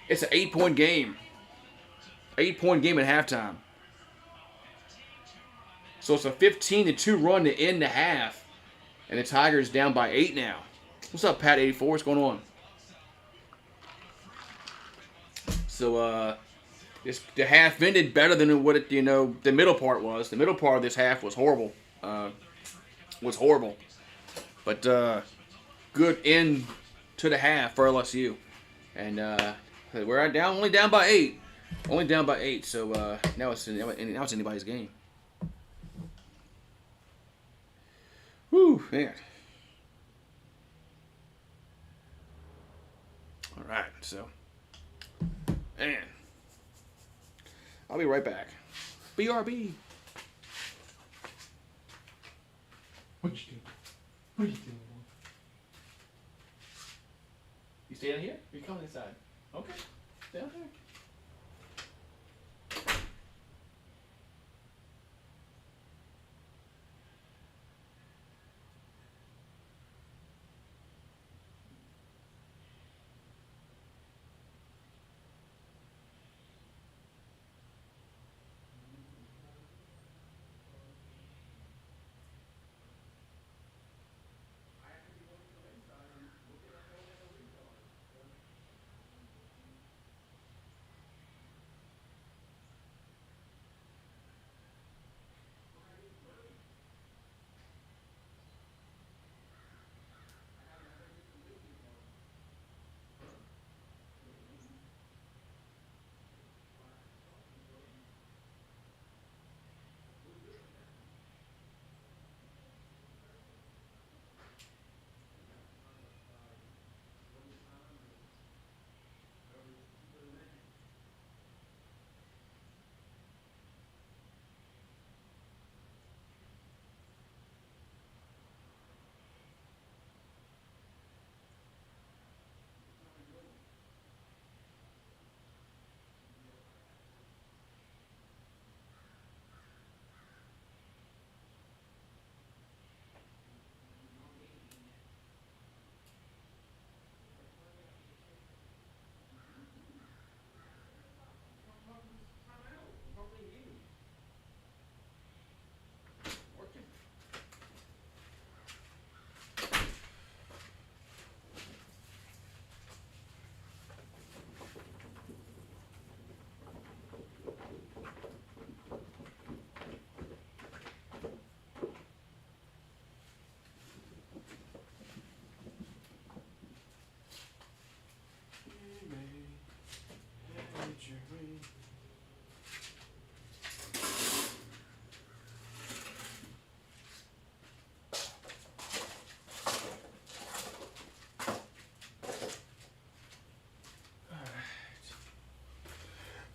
It's an 8-point game. 8-point game at halftime. So it's a 15-2 run to end the half. And the Tigers down by 8 now. What's up, Pat 84? What's going on? So the half ended better than what the middle part was. The middle part of this half was horrible. But good end to the half for LSU. And we're only down by 8. Only down by 8, so now it's anybody's game. Whew, man. All right, so, man, I'll be right back. BRB. What you doing? What are you doing? You staying here? Or you coming inside? Okay, stay out there.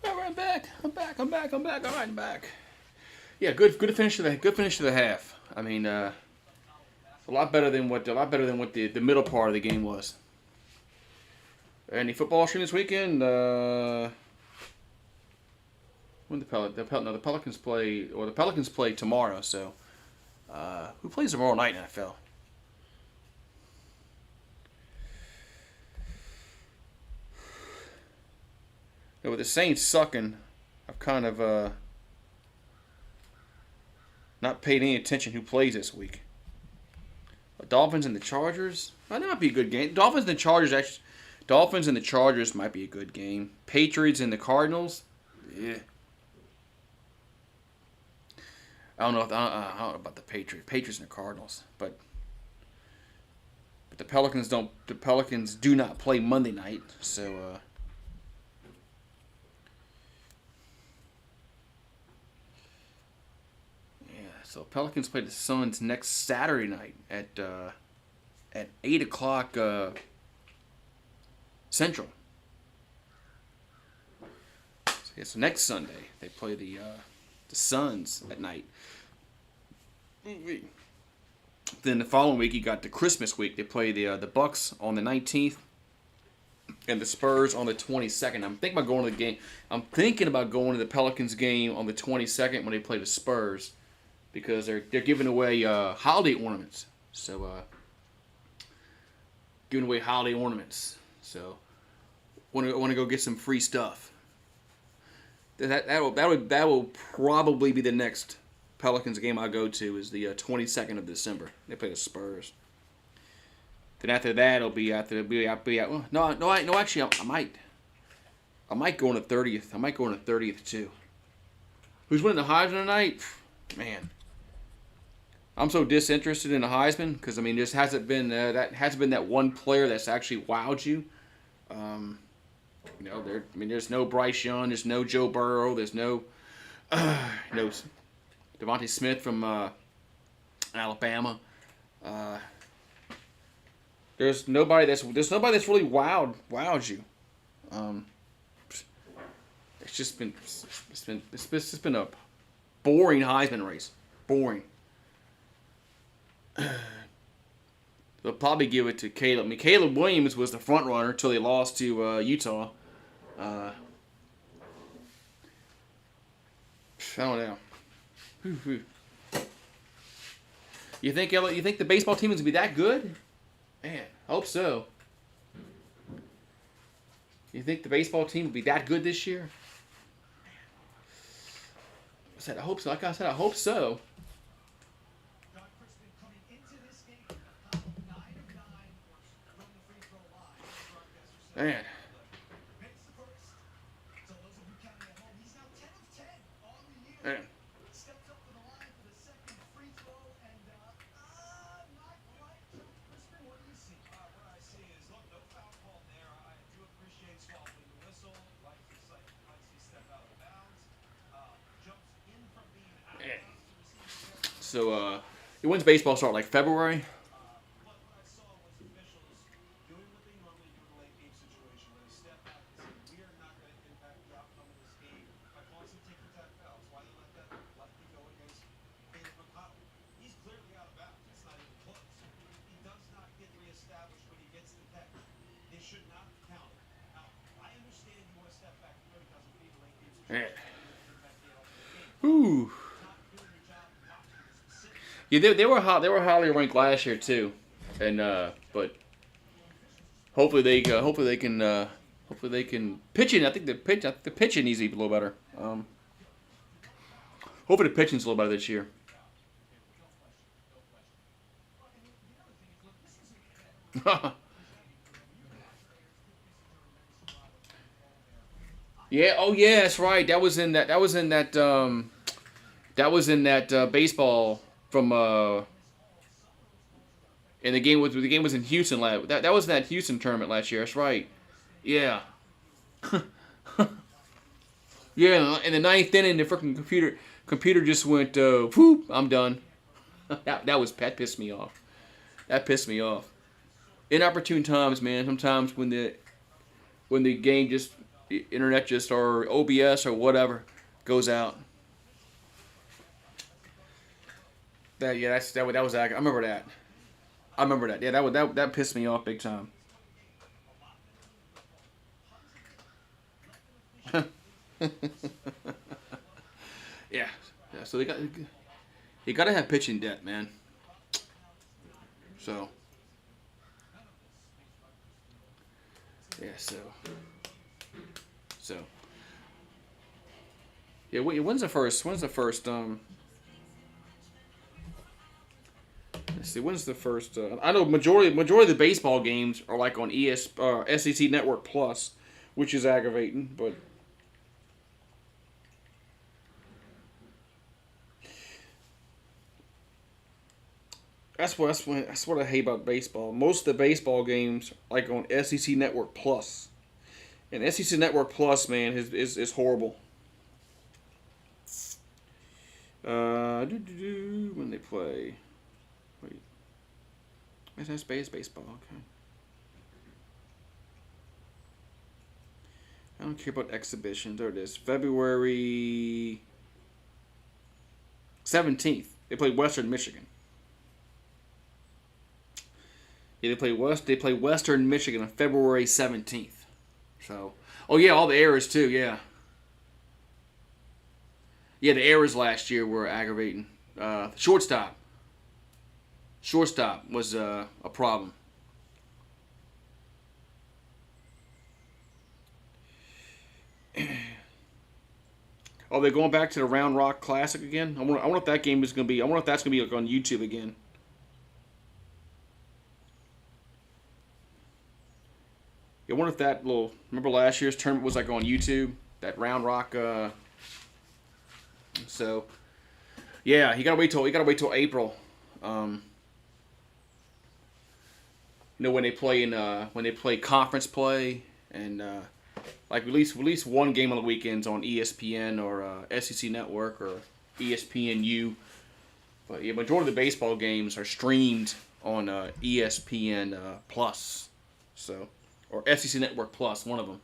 All right, I'm back. All right, I'm back. Yeah, good finish to the half. I mean, a lot better than what the middle part of the game was. Any football stream this weekend? When the Pelicans play tomorrow. So, who plays tomorrow night in NFL? Yeah, with the Saints sucking, I've kind of not paid any attention who plays this week. The Dolphins and the Chargers. That might be a good game. Dolphins and the Chargers might be a good game. Patriots and the Cardinals. Yeah. I don't know about the Patriots and the Cardinals, but the Pelicans don't. The Pelicans do not play Monday night, so. So Pelicans play the Suns next Saturday night at 8:00 Central. So next Sunday they play the Suns at night. Then the following week you got the Christmas week. They play the Bucks on the 19th and the Spurs on the 22nd. I'm thinking about going to the game. I'm thinking about going to the Pelicans game on the 22nd when they play the Spurs. Because they're giving away holiday ornaments, so giving away holiday ornaments. So want to go get some free stuff. That will probably be the next Pelicans game I go to is the 22nd of December. They play the Spurs. Then after that actually I might go on the 30th. I might go on the 30th too. Who's winning the Heisman tonight? Man. I'm so disinterested in the Heisman because there hasn't been that one player that's actually wowed you. There's no Bryce Young, there's no Joe Burrow, there's no Devontae Smith from Alabama. There's nobody that's really wowed you. It's just been a boring Heisman race. Boring. They'll probably give it to Caleb. Caleb Williams was the front runner until they lost to Utah. I don't know. You think the baseball team is gonna be that good? Man, I hope so. You think the baseball team will be that good this year? I hope so. Like I said, I hope so. Man. Man. So, when's baseball start? Like February? Ooh. Yeah, they were highly ranked last year too, and but hopefully they can pitching. I think the pitching needs to be a little better. Hopefully the pitching's a little better this year. Yeah. Oh yeah, that's right. That was in that baseball from and the game was in Houston that was in that Houston tournament last year. That's right. Yeah. Yeah, in the ninth inning, the freaking computer just went, whoop, I'm done. That pissed me off. That pissed me off. Inopportune times, man. Sometimes when the game just, the internet just, or OBS or whatever goes out. That was accurate. I remember that. Yeah, that pissed me off big time. Yeah. So you gotta have pitching depth, man. So yeah, so yeah. When's the first? Let's see. When's the first? I know majority of the baseball games are like on SEC Network Plus, which is aggravating, but. That's what I hate about baseball. Most of the baseball games like on SEC Network Plus, and SEC Network Plus, man, is horrible. When they play, wait, that's baseball. Okay, I don't care about exhibitions. There it is, February 17th. They play Western Michigan. Yeah, they play Western Michigan on February 17th. So, oh yeah, all the errors too. Yeah, the errors last year were aggravating. Shortstop was a problem. Oh, they're going back to the Round Rock Classic again. I wonder if that game is going to be. I wonder if that's going to be like on YouTube again. I wonder if that little. Remember last year's tournament was like on YouTube. That Round Rock. So, yeah, you gotta wait till April. When they play conference play and like at least one game on the weekends on ESPN or SEC Network or ESPNU. But yeah, majority of the baseball games are streamed on ESPN Plus. So. Or SEC Network Plus, one of them.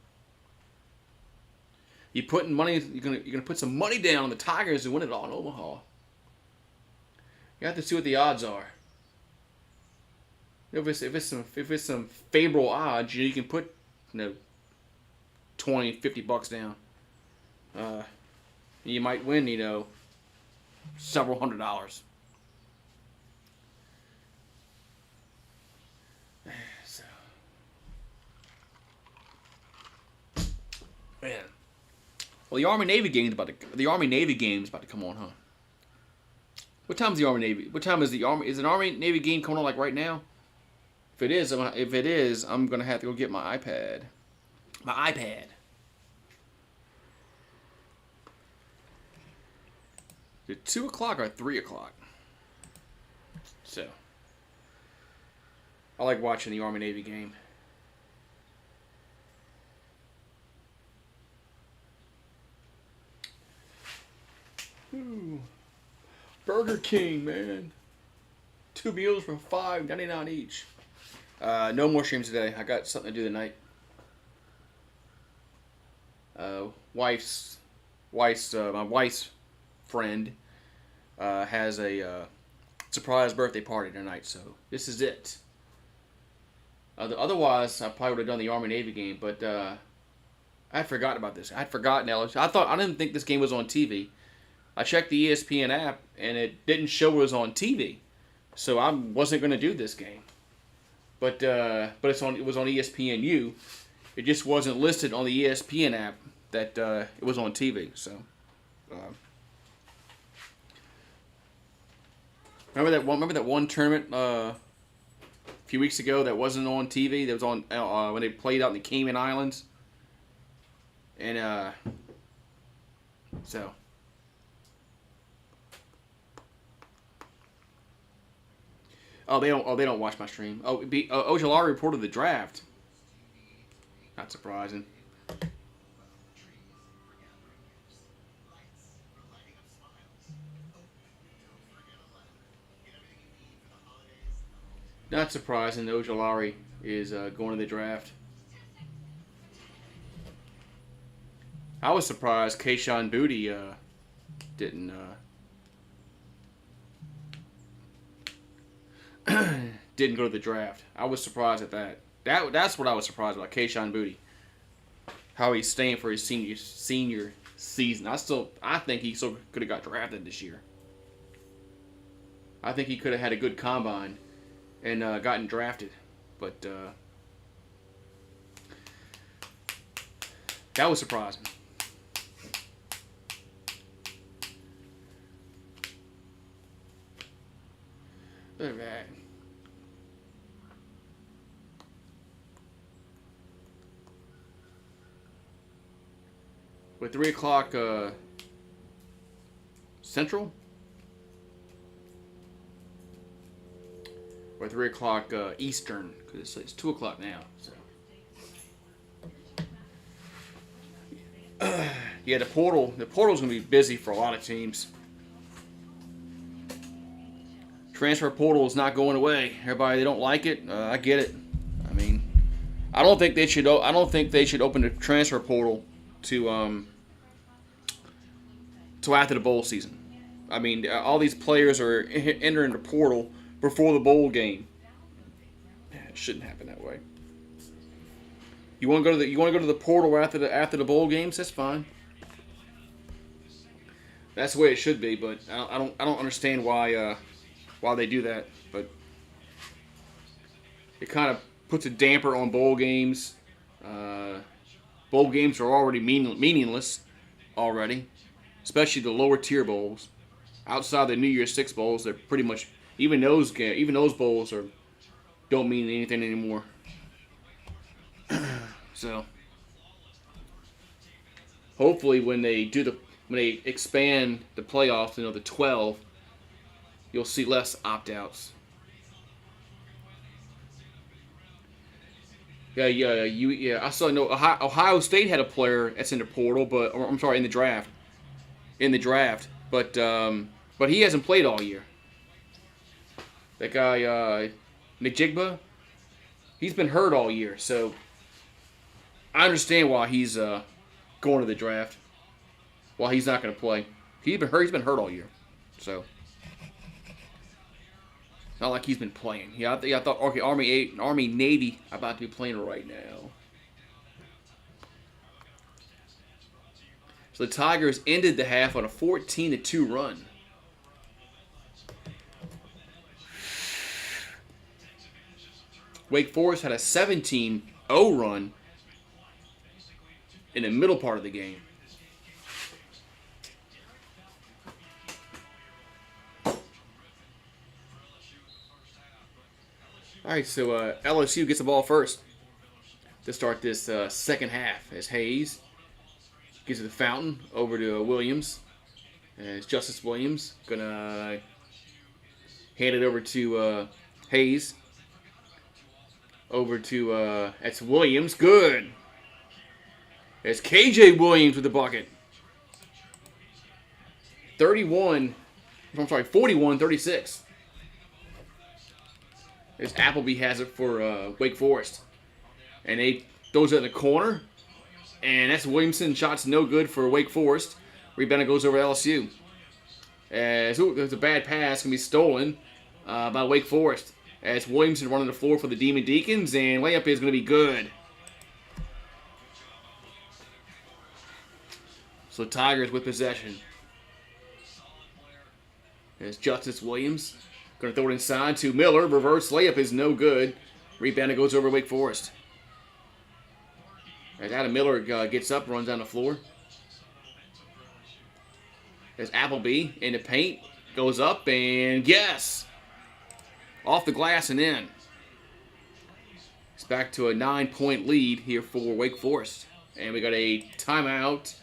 You're gonna put some money down on the Tigers to win it all in Omaha. You have to see what the odds are. If it's some favorable odds, you can put $20, $50 down. You might win several $100s. Man. Well, the Army Navy game's about to come on, huh? What time is the Army Navy? What time is the Army? Is an Army Navy game coming on like right now? If it is, I'm gonna have to go get my iPad. My iPad. Is it 2:00 or 3:00? So, I like watching the Army Navy game. Ooh. Burger King, man. 2 meals for $5.99 each. No more streams today. I got something to do tonight. My wife's friend has a surprise birthday party tonight, so this is it. Otherwise, I probably would have done the Army Navy game, but I had forgotten about this. I didn't think this game was on TV. I checked the ESPN app, and it didn't show it was on TV, so I wasn't going to do this game. But it was on ESPNU. It just wasn't listed on the ESPN app that it was on TV. So, remember that one tournament a few weeks ago that wasn't on TV? That was on when they played out in the Cayman Islands, and so. Oh, they don't watch my stream. Ojolari reported the draft. Not surprising. Not surprising, Ojolari is going to the draft. I was surprised Keishon Booty didn't didn't go to the draft. I was surprised at that. That's what I was surprised about, Keishon Booty. How he's staying for his senior season. I think he still could have got drafted this year. I think he could have had a good combine and gotten drafted, but that was surprising. Look at that. With 3 o'clock Central? Or 3 o'clock Eastern, because it's 2 o'clock now. So. Yeah, the portal's going to be busy for a lot of teams. Transfer portal is not going away. Everybody, they don't like it. I get it. I mean, I don't think they should open the transfer portal to after the bowl season. I mean, all these players are entering the portal before the bowl game. It shouldn't happen that way. You want to go to the portal after the bowl games? That's fine. That's the way it should be. But I don't understand why they do that. But it kind of puts a damper on bowl games. Bowl games are already meaningless already, especially the lower tier bowls. Outside the New Year's Six bowls, they're pretty much even those bowls don't mean anything anymore. So hopefully when they expand the playoffs, the 12, you'll see less opt-outs. Yeah. I saw Ohio State had a player that's in the portal, in the draft. But he hasn't played all year. That guy Njigba, he's been hurt all year, so I understand why he's going to the draft. Why he's not going to play. He's been hurt all year, so not like he's been playing. Yeah, I thought Army Navy about to be playing right now. So the Tigers ended the half on a 14-2 run. Wake Forest had a 17-0 run in the middle part of the game. All right, so LSU gets the ball first to start this second half as Hayes gives it the fountain over to Williams. As Justice Williams gonna hand it over to Hayes. Over to that's Williams. Good. It's KJ Williams with the bucket. 41-36. As Appleby has it for Wake Forest. And they throws it in the corner. And that's Williamson. Shot's no good for Wake Forest. Rebound goes over LSU. There's a bad pass. Going to be stolen by Wake Forest. As Williamson running the floor for the Deacons. And layup is going to be good. So Tigers with possession. There's Justice Williams. Going to throw it inside to Miller. Reverse layup is no good. Rebound goes over Wake Forest. As Adam Miller gets up, runs down the floor. There's Appleby in the paint. Goes up and yes! Off the glass and in. It's back to a 9-point lead here for Wake Forest. And we got a timeout.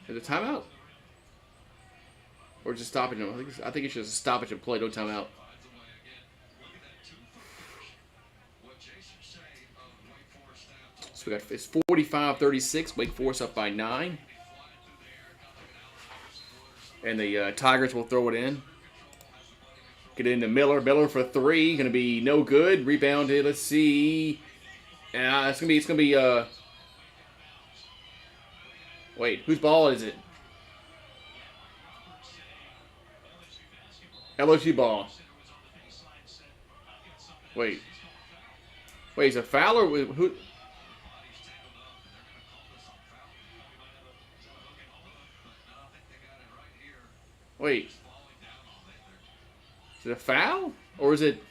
Is it a timeout? Or just stoppage? I think it's just a stoppage and play, no timeout. So it's 45-36. Wake Forest up by 9. And the Tigers will throw it in. Get into Miller. Miller for 3. Gonna be no good. Rebounded. Let's see. It's gonna be. Wait, whose ball is it? LSU ball. Wait, is it foul or who? Wait, is it a foul or is it?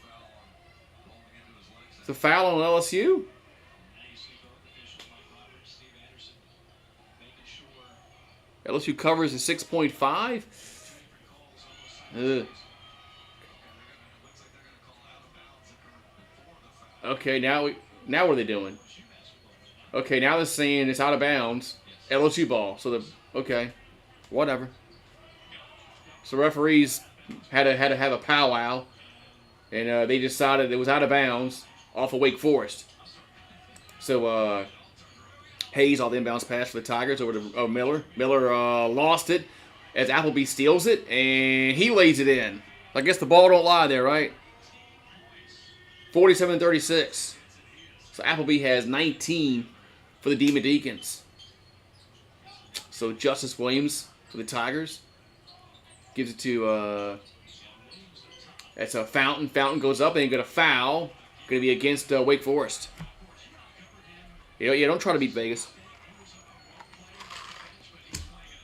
It's a foul on LSU. LSU covers a 6.5. Okay, now what are they doing? Okay, now they're saying it's out of bounds. LSU ball. So okay, whatever. So referees had to have a powwow, and they decided it was out of bounds off of Wake Forest. So Hayes on the inbounds pass for the Tigers over to Miller. Miller lost it as Appleby steals it, and he lays it in. I guess the ball don't lie there, right? 47-36. So Appleby has 19 for the Deacons. So Justice Williams for the Tigers gives it to that's a Fountain. Fountain goes up and got a foul. Going to be against Wake Forest. Yeah, don't try to beat Vegas.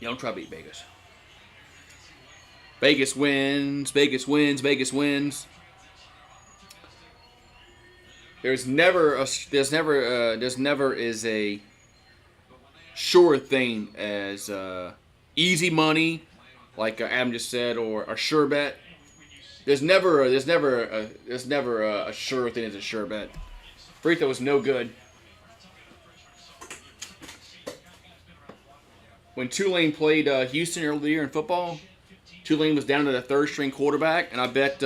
Don't try to beat Vegas. Vegas wins. Vegas wins. Vegas wins. There's never is a sure thing as easy money, like Adam just said, or a sure bet. There's never a sure thing as a sure bet. Free throw was no good. When Tulane played Houston earlier in the year in football, Tulane was down to the third string quarterback, and I bet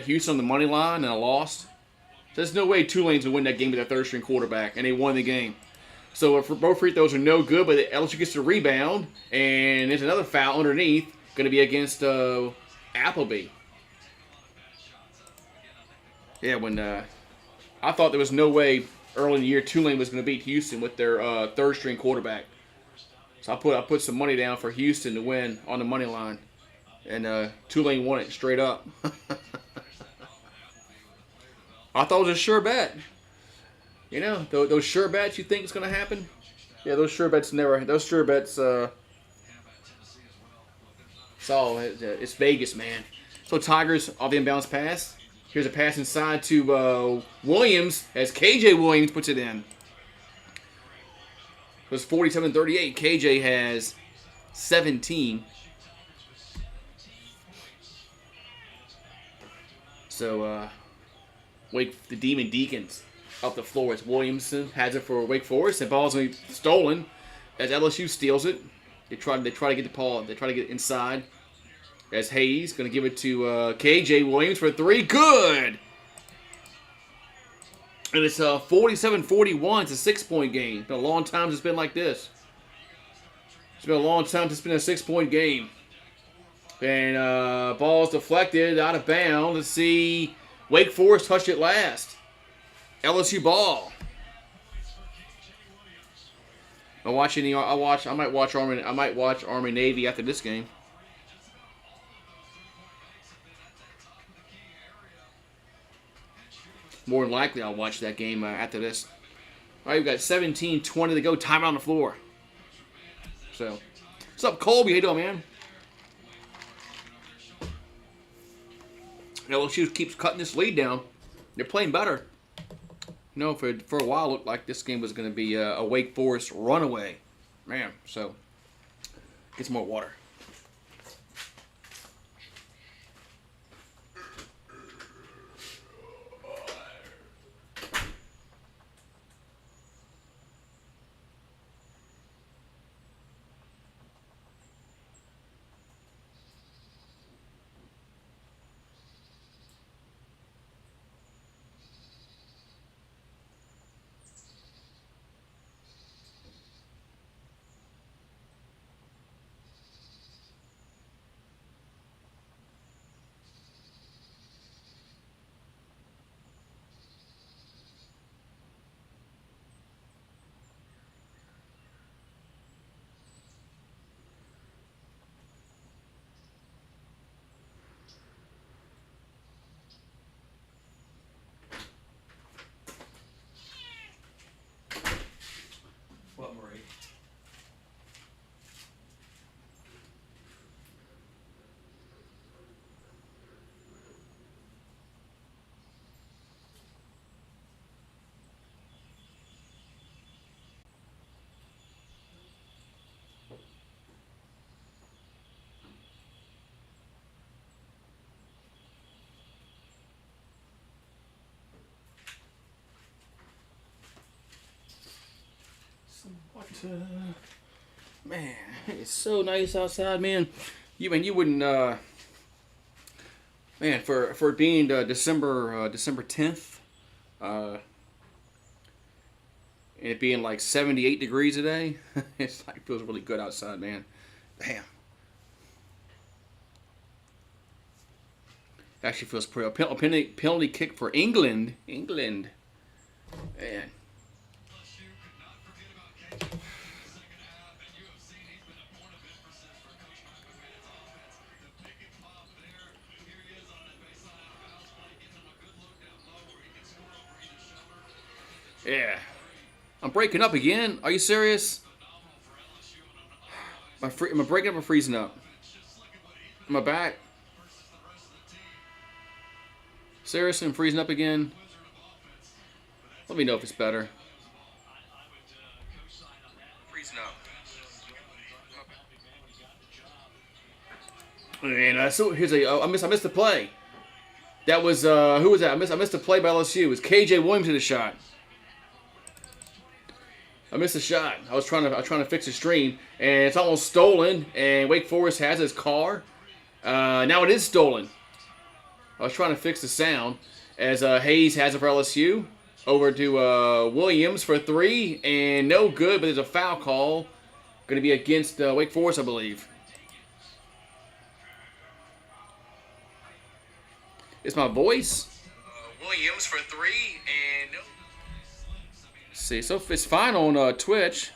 Houston on the money line, and I lost. There's no way Tulane's going to win that game with their third string quarterback, and they won the game. So both free throws are no good, but LSU gets the rebound, and there's another foul underneath, going to be against Appleby. Yeah, when I thought there was no way early in the year Tulane was going to beat Houston with their third string quarterback. So I put some money down for Houston to win on the money line, and Tulane won it straight up. I thought it was a sure bet. You know, those sure bets you think is going to happen? Yeah, those sure bets never. Those sure bets. It's Vegas, man. So Tigers off the inbounds pass. Here's a pass inside to Williams as KJ Williams puts it in. It was 47-38. KJ has 17. So the Deacons up the floor. It's Williamson has it for Wake Forest. The ball's going to be stolen as LSU steals it. They try to get the ball. They try to get inside. As Hayes going to give it to KJ Williams for 3. Good. And it's 47-41. It's a 6-point game. It's been a long time since it's been like this. It's been a long time since it's been a 6-point game. And ball's deflected out of bounds. Let's see. Wake Forest touched it last. LSU ball. I might watch Army Navy after this game. More than likely, I'll watch that game after this. All right, we've got 17-20 to go. Time on the floor. So, what's up, Colby? How you doing, man? LSU keeps cutting this lead down. They're playing better. You know, for a while, it looked like this game was going to be a Wake Forest runaway. Man, so, get some more water. some water. Man, it's so nice outside, man. You wouldn't, man, for it being December 10th, and it being like 78 degrees today, it feels really good outside, man. Damn. Actually feels pretty. A penalty kick for England. England. Man. Yeah. I'm breaking up again. Are you serious? Am I breaking up or freezing up? Am I back? Seriously, I'm freezing up again. Let me know if it's better. Freezing up. And so here's I missed the play. That was who was that? I missed the play by LSU. It was KJ Williams hit a shot. I missed a shot. I was trying to fix the stream, and it's almost stolen. And Wake Forest has his car. Now it is stolen. I was trying to fix the sound as Hayes has it for LSU. Over to Williams for 3, and no good, but there's a foul call. Going to be against Wake Forest, I believe. It's my voice. Williams for 3, and no. See, so it's fine on Twitch.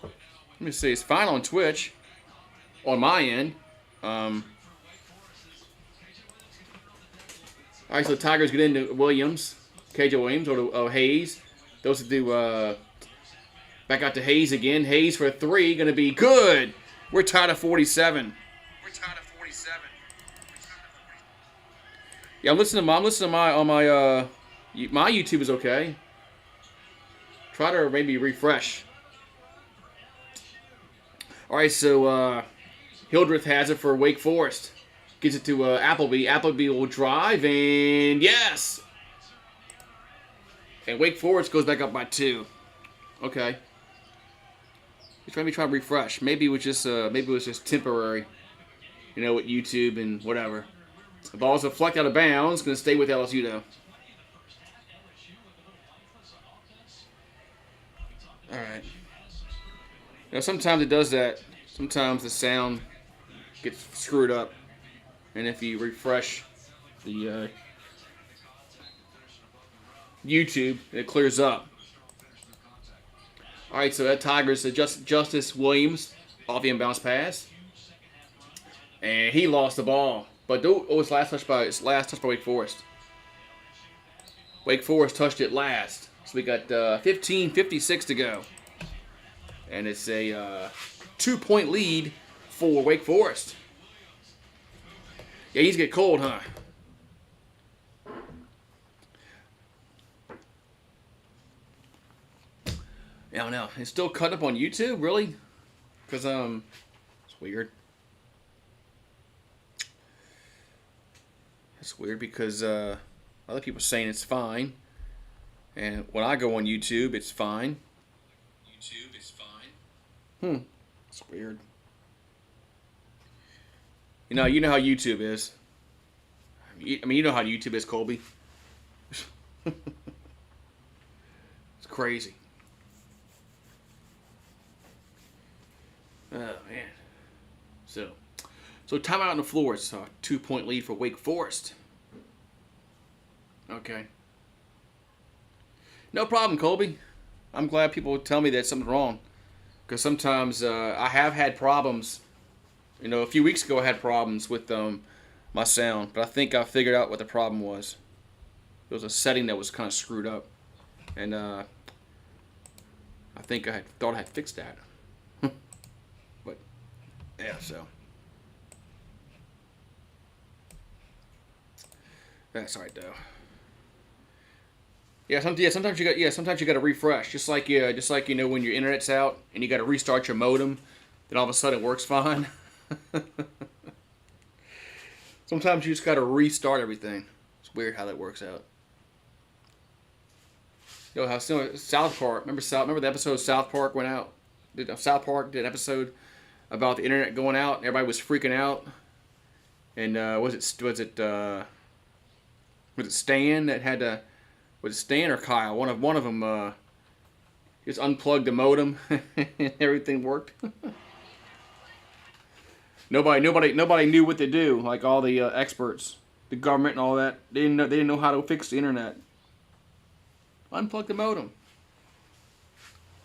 Let me see, it's fine on Twitch. On my end. All right, so the Tigers get into Williams, KJ Williams, or to Hayes. Those do back out to Hayes again. Hayes for 3, going to be good. We're tied at 47. Yeah, I'm listening to my on my my YouTube is okay. Try to maybe refresh. All right, so Hildreth has it for Wake Forest. Gets it to Appleby. Appleby will drive, and yes! And Wake Forest goes back up by 2. Okay. Let me try to refresh. Maybe it was just temporary. You know, with YouTube and whatever. The ball's deflected out of bounds. Going to stay with LSU though. All right. You know, sometimes it does that. Sometimes the sound gets screwed up. And if you refresh the YouTube, it clears up. All right, so that Tigers Justice Williams off the inbounds pass, and he lost the ball. But his last touch by Wake Forest. Wake Forest touched it last, so we got 15:56 to go, and it's a 2-point lead for Wake Forest. Yeah, he's get cold, huh? I don't know. It's still cut up on YouTube, really? Because it's weird. It's weird because other people are saying it's fine, and when I go on YouTube, it's fine. It's weird. You know how YouTube is. I mean, you know how YouTube is, Colby. It's crazy. Oh, man. So timeout on the floor. It's a 2-point lead for Wake Forest. Okay. No problem, Colby. I'm glad people tell me that something's wrong. Because sometimes I have had problems. You know, a few weeks ago I had problems with my sound, but I think I figured out what the problem was. There was a setting that was kind of screwed up, and I think I thought I had fixed that. But yeah, so that's all right though. Sometimes you got to refresh, just like you know when your internet's out and you got to restart your modem, then all of a sudden it works fine. Sometimes you just got to restart everything. It's weird how that works out. Yo, how similar South Park. Remember the episode South Park went out? South Park did an episode about the internet going out, and everybody was freaking out. And was it Stan that had to? Was it Stan or Kyle? One of them just unplugged the modem, and everything worked. Nobody knew what to do. Like all the experts, the government, and all that. They didn't know how to fix the internet. Unplug the modem.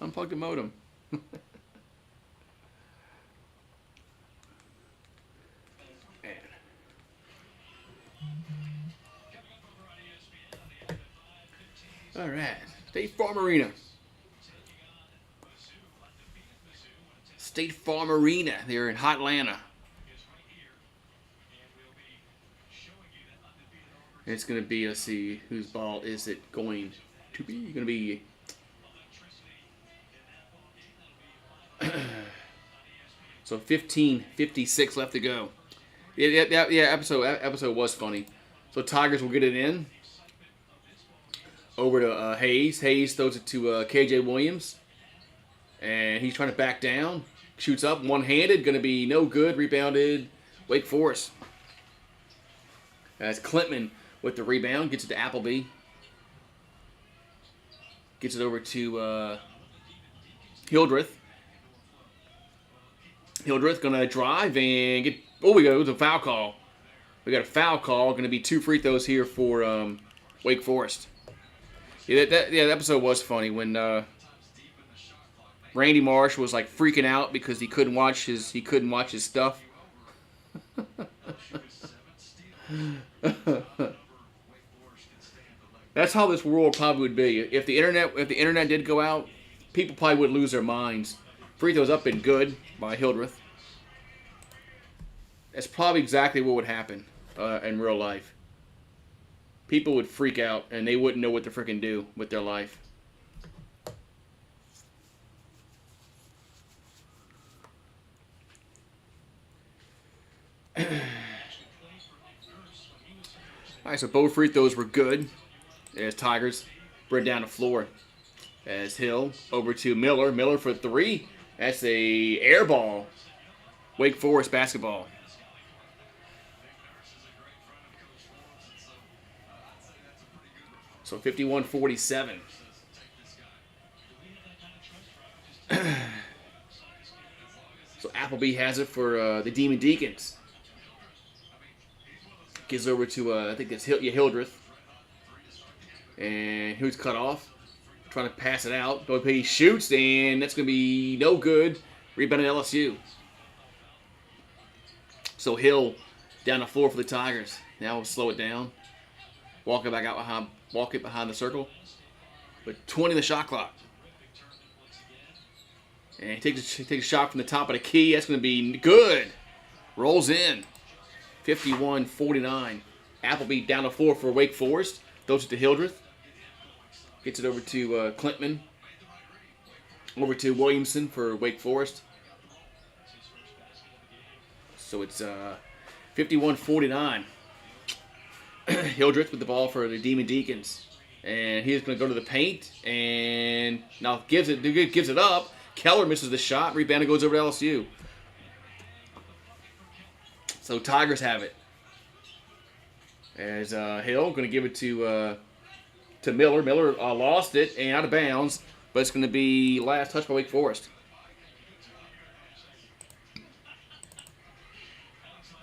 Unplug the modem. All right, State Farm Arena. State Farm Arena. They're in Hotlanta. It's going to be, let's see, whose ball is it going to be? Going to be... So 15:56 left to go. Yeah, episode was funny. So Tigers will get it in. Over to Hayes. Hayes throws it to KJ Williams. And he's trying to back down. Shoots up, one-handed. Going to be no good. Rebounded. Wake Forest. As Clintman with the rebound. Gets it to Appleby. Gets it over to Hildreth. Hildreth going to drive and get... Oh, we got a foul call. We got a foul call. Going to be 2 free throws here for Wake Forest. Yeah, that episode was funny when Randy Marsh was like freaking out because he couldn't watch his stuff. That's how this world probably would be. If the internet did go out, people probably would lose their minds. Free throws up and good by Hildreth. That's probably exactly what would happen in real life. People would freak out, and they wouldn't know what to freaking do with their life. All right, so both free throws were good. As Tigers bring down the floor. As Hill over to Miller. Miller for 3. That's a air ball. Wake Forest basketball. So 51-47. So Appleby has it for the Demon Deacons. Gives over to, I think that's Hildreth. And who's cut off? Trying to pass it out. But he shoots, and that's going to be no good. Rebounded LSU. So Hill down the floor for the Tigers. Now we'll slow it down. Walk it back out behind. Walk it behind the circle. But 20 in the shot clock. And he takes a shot from the top of the key. That's going to be good. Rolls in. 51-49. Appleby down the floor for Wake Forest. Throws it to Hildreth. Gets it over to Clintman. Over to Williamson for Wake Forest. So it's 51-49. Hildreth with the ball for the Demon Deacons. And he's going to go to the paint. And now gives it up. Keller misses the shot. Rebound goes over to LSU. So Tigers have it. As Hill going to give it to Miller. Miller lost it and out of bounds. But it's going to be last touch by Wake Forest.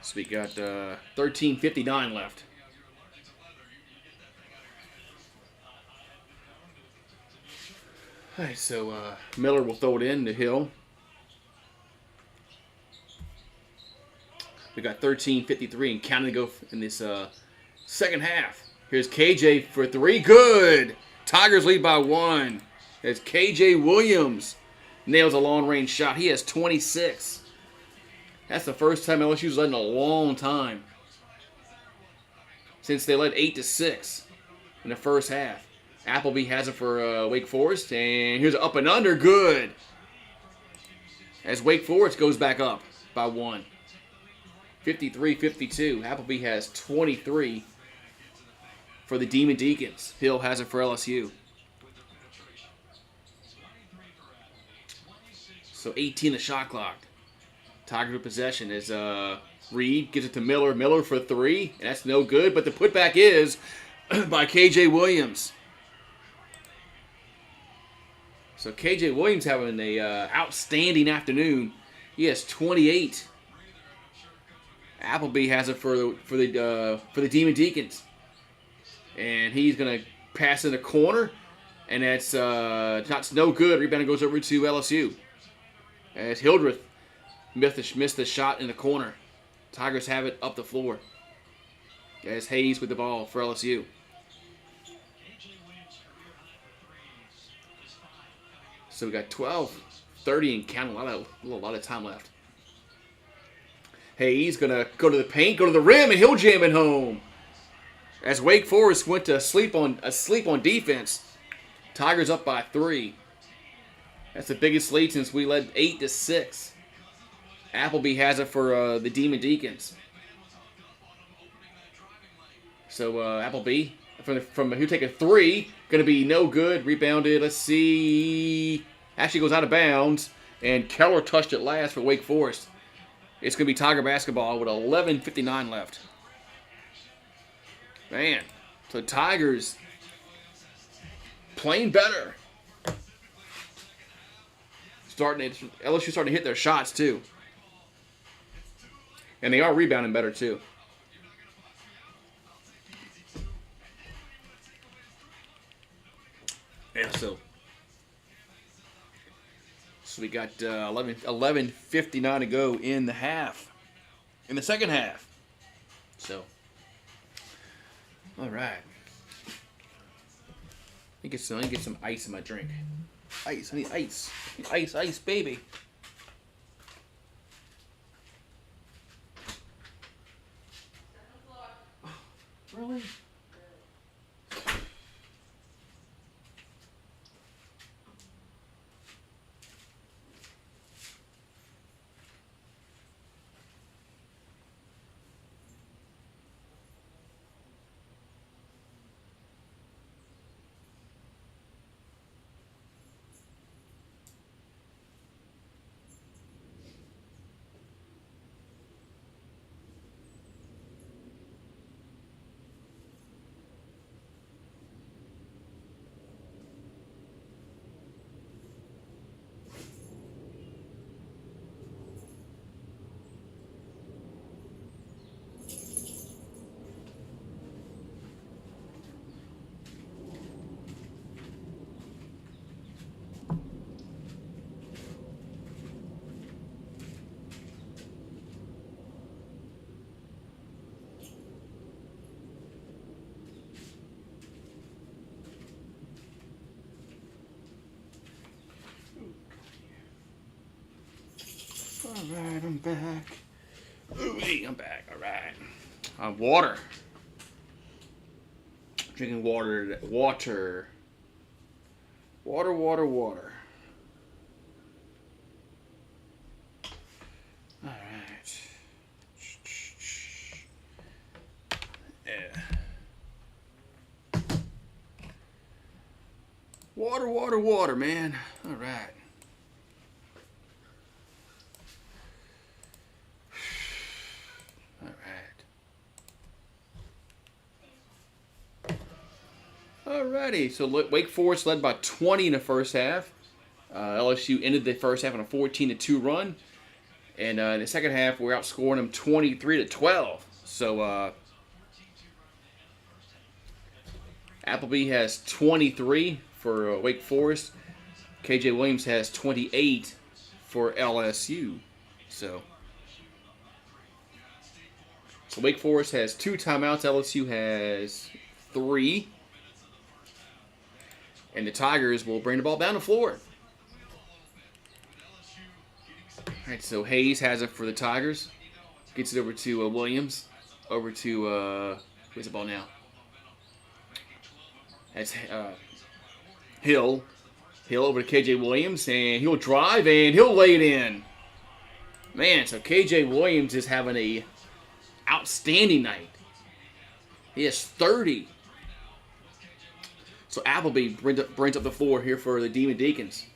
So we got 13:59 left. All right, so Miller will throw it in to Hill. We got 13:53 and counting to go in this second half. Here's KJ for 3. Good. Tigers lead by 1. As KJ Williams nails a long-range shot. He has 26. That's the first time LSU's led in a long time. Since they led 8-6 in the first half. Appleby has it for Wake Forest. And here's an up and under. Good. As Wake Forest goes back up by 1. 53-52. Appleby has 23 for the Demon Deacons. Hill has it for LSU. So 18 the shot clock. Tigers with possession as Reed gives it to Miller. Miller for 3, and that's no good. But the putback is by KJ Williams. So KJ Williams having a outstanding afternoon. He has 28. Appleby has it for the Demon Deacons, and he's gonna pass in the corner, and that's no good. Rebound goes over to LSU as Hildreth missed the shot in the corner. Tigers have it up the floor as Hayes with the ball for LSU. So we got 12, 30 and counting. A lot of time left. Hayes gonna go to the paint, go to the rim, and he'll jam it home. As Wake Forest went to sleep on defense, Tigers up by 3. That's the biggest lead since we led 8-6. Appleby has it for the Demon Deacons. So Appleby from he'll take a 3, gonna be no good. Rebounded. Let's see. Actually goes out of bounds, and Keller touched it last for Wake Forest. It's going to be Tiger basketball with 11:59 left. Man, so Tigers playing better. LSU starting to hit their shots too. And they are rebounding better too. Yeah, so we got 11:59 to go in the second half. So, all right. I need to get some ice in my drink. Ice, I need ice. Ice, baby. Really? Alright, I'm back. Ooh, hey, I'm back. Alright. Water. Drinking water. Water. Alright. Yeah. Water, man. Alright. Alrighty, so Wake Forest led by 20 in the first half. LSU ended the first half on a 14-2 run. And in the second half, we're outscoring them 23-12. So Appleby has 23 for Wake Forest. KJ Williams has 28 for LSU. So Wake Forest has 2 timeouts. LSU has 3. And the Tigers will bring the ball down the floor. All right, so Hayes has it for the Tigers. Gets it over to Williams. Over to, where's the ball now? That's Hill. Hill over to KJ Williams, and he'll drive, and he'll lay it in. Man, so KJ Williams is having a outstanding night. He has 30. So Appleby brings up the floor here for the Demon Deacons.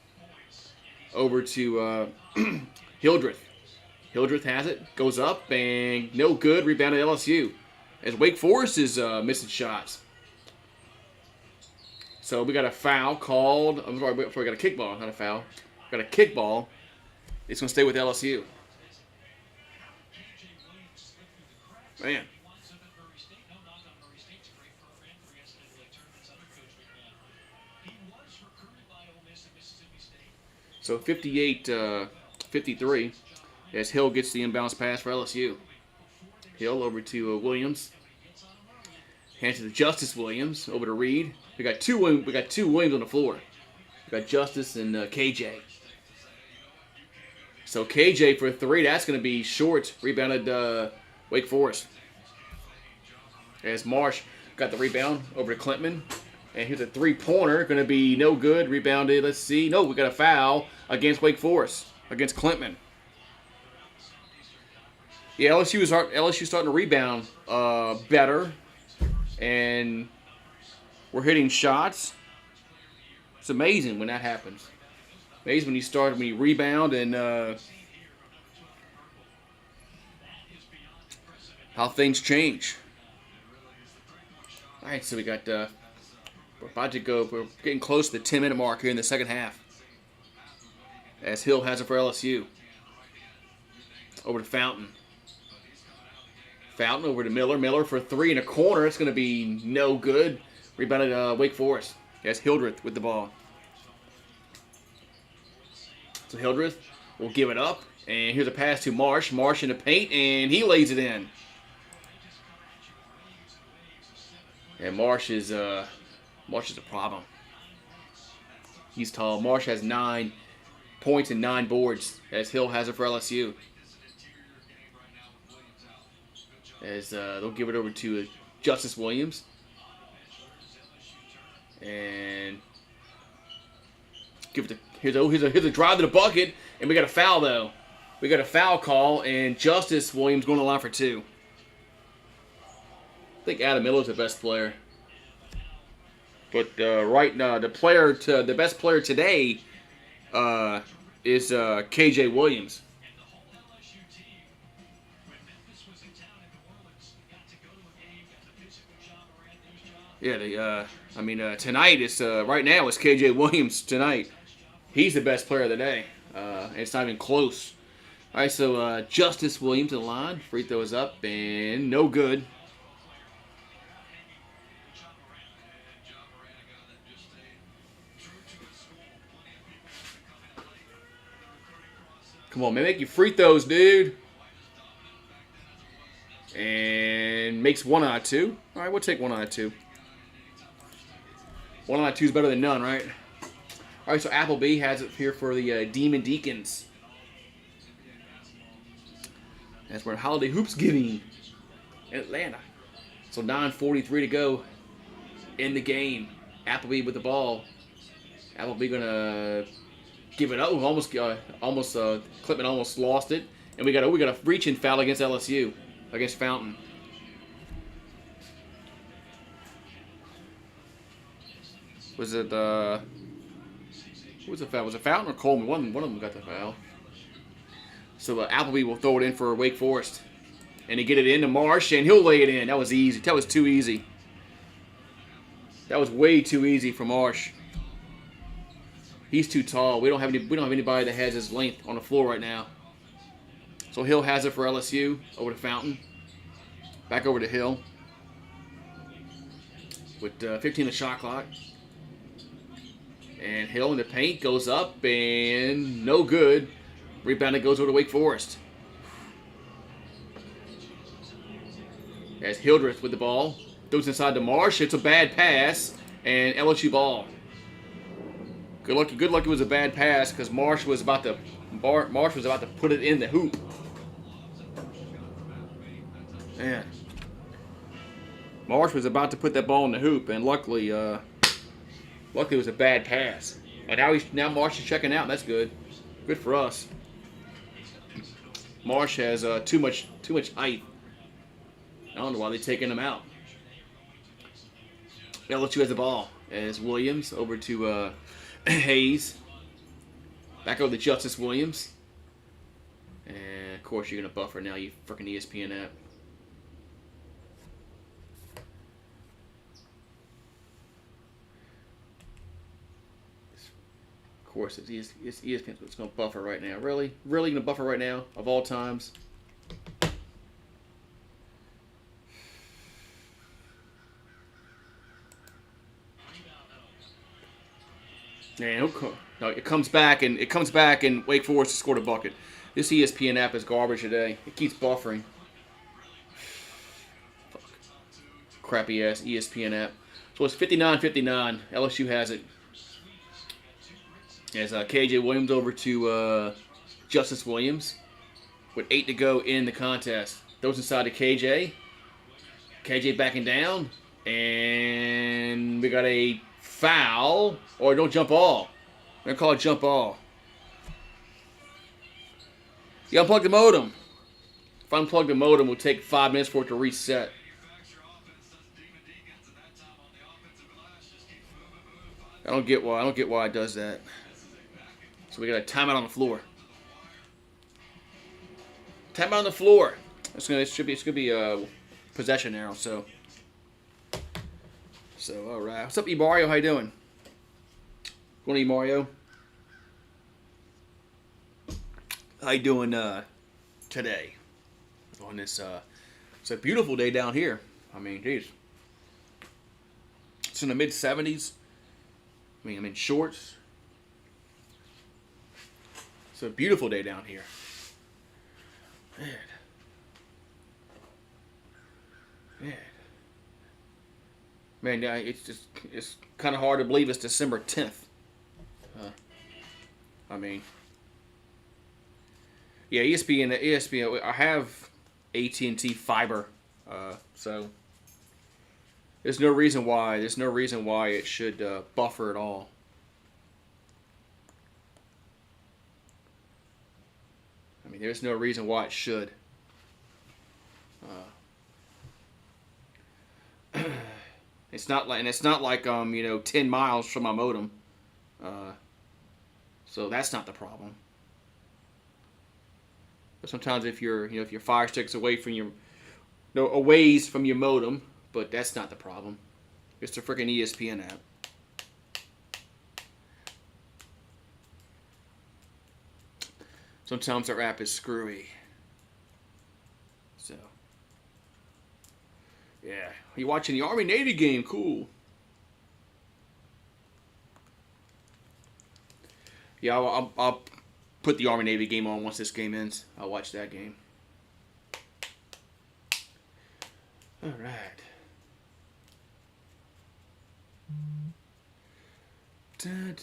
over to Hildreth. Hildreth has it, goes up, and no good. Rebounded LSU. As Wake Forest is missing shots. So we got a foul called. I'm sorry, we got a kickball, not a foul. We got a kickball. It's going to stay with LSU. Man. So 58-53 as Hill gets the inbounds pass for LSU. Hill over to Williams. Hands to Justice Williams. Over to Reed. We got two Williams on the floor. We got Justice and KJ. So KJ for 3. That's going to be short. Rebounded Wake Forest. As Marsh got the rebound over to Klintman. And here's a 3-pointer. Going to be no good. Rebounded. Let's see. No, we got a foul against Wake Forest. Against Klintman. Yeah, LSU starting to rebound better. And we're hitting shots. It's amazing when that happens. Amazing when you rebound and how things change. All right, so we got we're about to go. We're getting close to the 10-minute mark here in the second half. As Hill has it for LSU. Over to Fountain. Fountain over to Miller. Miller for 3 in a corner. It's going to be no good. Rebounded Wake Forest. That's Hildreth with the ball. So Hildreth will give it up. And here's a pass to Marsh. Marsh in the paint, and he lays it in. And Marsh is a problem. He's tall. Marsh has 9 points and 9 boards as Hill has it for LSU. As they'll give it over to Justice Williams. And give it to, here's a drive to the bucket, and we got a foul though. We got a foul call, and Justice Williams going to line for 2. I think Adam Miller's the best player. But right now, the best player today is KJ Williams. Yeah, tonight is right now it's KJ Williams tonight. He's the best player of the day. And it's not even close. All right, so Justice Williams in the line. Free throws up and no good. Come on, man, make your free throws, dude. And makes 1 out of 2. All right, we'll take 1 out of 2. 1 out of 2 is better than none, right? All right, so Appleby has it here for the Deacons. That's where Holiday Hoops getting in Atlanta. So 9:43 to go in the game. Appleby with the ball. Appleby gonna give it up. Klintman almost lost it, and we got a reaching foul against LSU, against Fountain. Was it who was the foul? Was it Fountain or Coleman? One of them got the foul. So Appleby will throw it in for Wake Forest, and he get it into Marsh, and he'll lay it in. That was easy. That was too easy. That was way too easy for Marsh. He's too tall. We don't have anybody that has his length on the floor right now. So Hill has it for LSU. Over to Fountain. Back over to Hill. With 15 the shot clock. And Hill in the paint goes up and no good. Rebounded goes over to Wake Forest. As Hildreth with the ball. Throws inside to Marsh. It's a bad pass. And LSU ball. Good luck it was a bad pass because Marsh was about to put it in the hoop. Man. Marsh was about to put that ball in the hoop, and luckily it was a bad pass. But now Marsh is checking out. That's good. Good for us. Marsh has too much height. I don't know why they're taking him out. LSU has the ball as Williams over to Hayes. Back over to Justice Williams. And, of course, you're going to buffer now, you freaking ESPN app. Of course, it's ESPN. It's going to buffer right now. Really? Really going to buffer right now? Of all times? Man, no, it comes back and Wake Forest scored a bucket. This ESPN app is garbage today. It keeps buffering. Fuck. Crappy ass ESPN app. So it's 59-59. LSU has it. As KJ Williams over to Justice Williams with 8 to go in the contest. Throws inside to KJ. KJ backing down, and we got a foul, or don't jump ball. They're gonna call it jump ball. You unplug the modem. If I unplug the modem, it'll take 5 minutes for it to reset. I don't get why it does that. So we got a timeout on the floor. Timeout on the floor. It's gonna be possession now. So all right. What's up, E Mario? How you doing? Going to E Mario? How you doing today? On this it's a beautiful day down here. I mean, geez. It's in the mid 70s. I mean, I'm in shorts. It's a beautiful day down here. Man, it's kind of hard to believe it's December 10th. I mean, yeah, ESPN. I have AT&T fiber, so there's no reason why it should buffer at all. I mean, there's no reason why it should. It's not like 10 miles from my modem. So that's not the problem. But sometimes if your Fire Stick's away from a ways from your modem, but that's not the problem. It's the freaking ESPN app. Sometimes our app is screwy. So, yeah. You watching the Army-Navy game? Cool. Yeah, I'll put the Army-Navy game on once this game ends. I'll watch that game. All right. I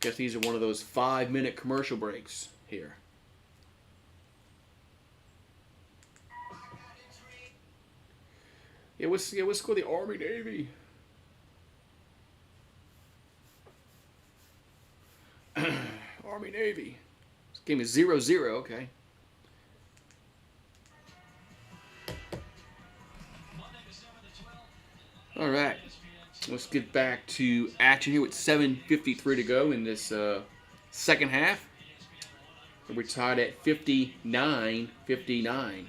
guess these are one of those 5-minute commercial breaks here. Let's go the Army Navy. Army Navy. This game is 0-0. Okay. All right. Let's get back to action here with 7:53 to go in this second half. We're tied at 59-59.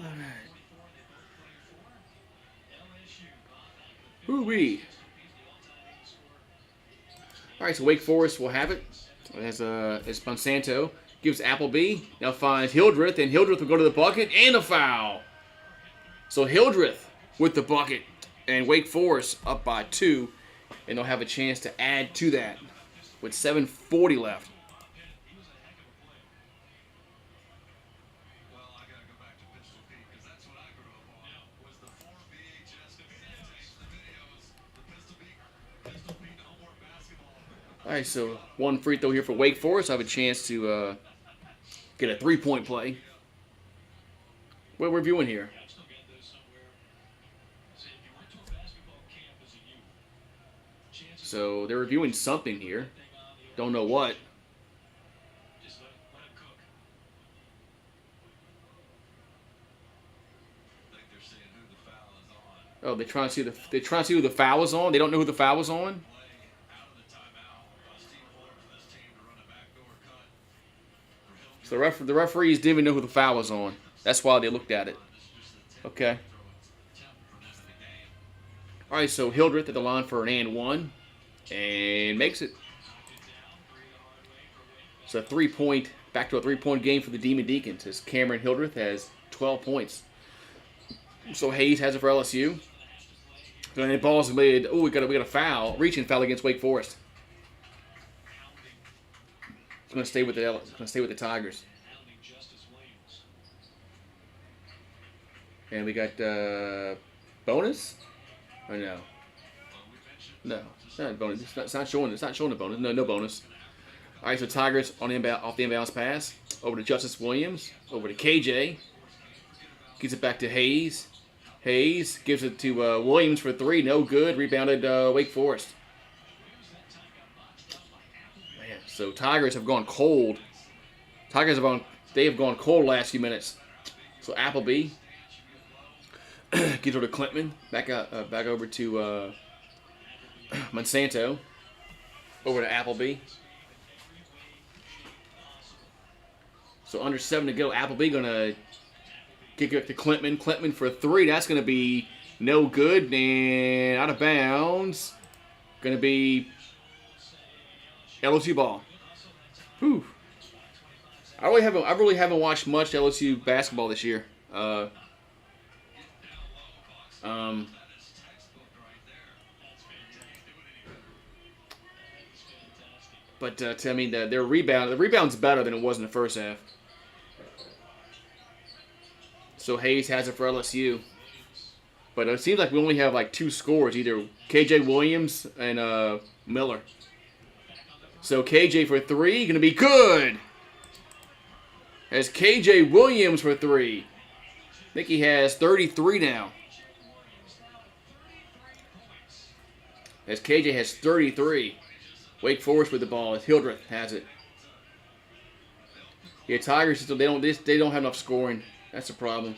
All right. Ooh-wee. All right, so Wake Forest will have it. As Monsanto gives Appleby. Now finds Hildreth, and Hildreth will go to the bucket, and a foul. So Hildreth with the bucket, and Wake Forest up by 2, and they'll have a chance to add to that with 7:40 left. All right, so one free throw here for Wake Forest. I have a chance to get a 3-point play. What we're viewing here. So they're reviewing something here. Don't know what. Oh, they're trying to see who the foul is on. They don't know who the foul is on. So the referees didn't even know who the foul was on. That's why they looked at it. Okay. All right, so Hildreth at the line for an and one, and makes it. So back to a 3-point game for the Demon Deacons as Cameron Hildreth has 12 points. So Hayes has it for LSU. And the ball's made. Oh, we got a foul, reaching foul against Wake Forest. It's going to stay with the Tigers. And we got bonus. Or no? No, it's not bonus. It's not showing. It's not showing the bonus. No bonus. All right, so Tigers off the inbounds pass over to Justice Williams, over to KJ. Gives it back to Hayes. Hayes gives it to Williams for 3. No good. Rebounded Wake Forest. Man, so Tigers have gone cold. They have gone cold last few minutes. So Appleby gives it to Clintman. Back over to Monsanto. Over to Appleby. So under 7 to go. Appleby gonna kick it to Clintman. Clintman for 3. That's going to be no good. And out of bounds. Going to be LSU ball. Whew. I really haven't watched much LSU basketball this year. But I mean, the rebound's better than it was in the first half. So Hayes has it for LSU. But it seems like we only have like 2 scores, either KJ Williams and Miller. So KJ for 3, going to be good. As KJ Williams for 3. I think he has 33 now. As KJ has 33. Wake Forest with the ball as Hildreth has it. Yeah, Tigers they don't have enough scoring. That's a problem.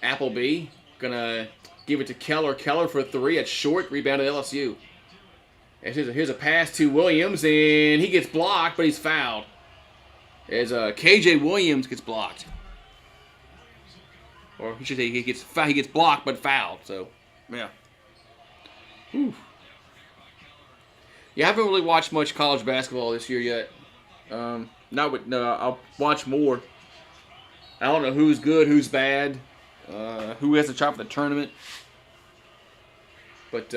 Appleby gonna give it to Keller. Keller for 3 at short. Rebounded LSU. And here's a pass to Williams, and he gets blocked, but he's fouled. As KJ Williams gets blocked, or he should say he gets blocked but fouled. So yeah. Whew. Yeah, I haven't really watched much college basketball this year yet. I'll watch more. I don't know who's good, who's bad, who has a shot for the tournament. But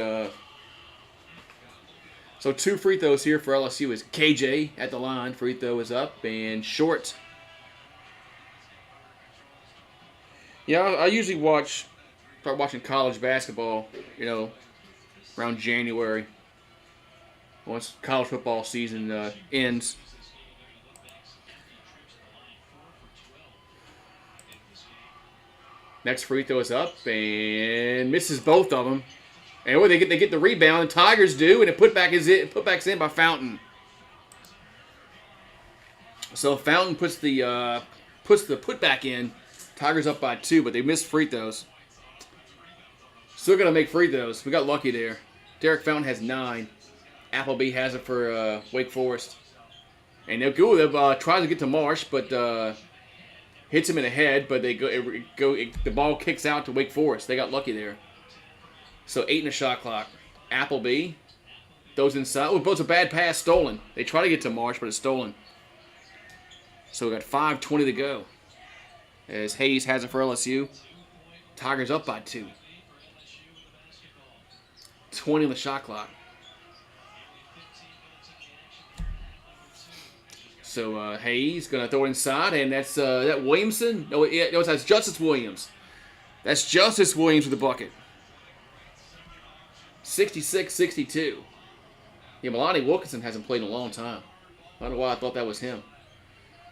so 2 free throws here for LSU is KJ at the line. Free throw is up and short. Yeah, I usually start watching college basketball, around January. Once college football season ends. Next free throw is up and misses both of them. And they get the rebound. The Tigers do, and it putback's in by Fountain. So Fountain puts the putback in. Tigers up by 2, but they missed free throws. Still gonna make free throws. We got lucky there. Derek Fountain has 9. Appleby has it for Wake Forest. And they'll try to get to Marsh, but hits him in the head. But the ball kicks out to Wake Forest. They got lucky there. So 8 in the shot clock. Appleby throws inside. Oh, both a bad pass stolen. They try to get to Marsh, but it's stolen. So we got 5:20 to go. As Hayes has it for LSU. Tigers up by 2. 20 on the shot clock. So Hayes gonna throw it inside, and that's that Williamson. No, that's Justice Williams. That's Justice Williams with the bucket. 66-62. Yeah, Milani Wilkinson hasn't played in a long time. I don't know why I thought that was him.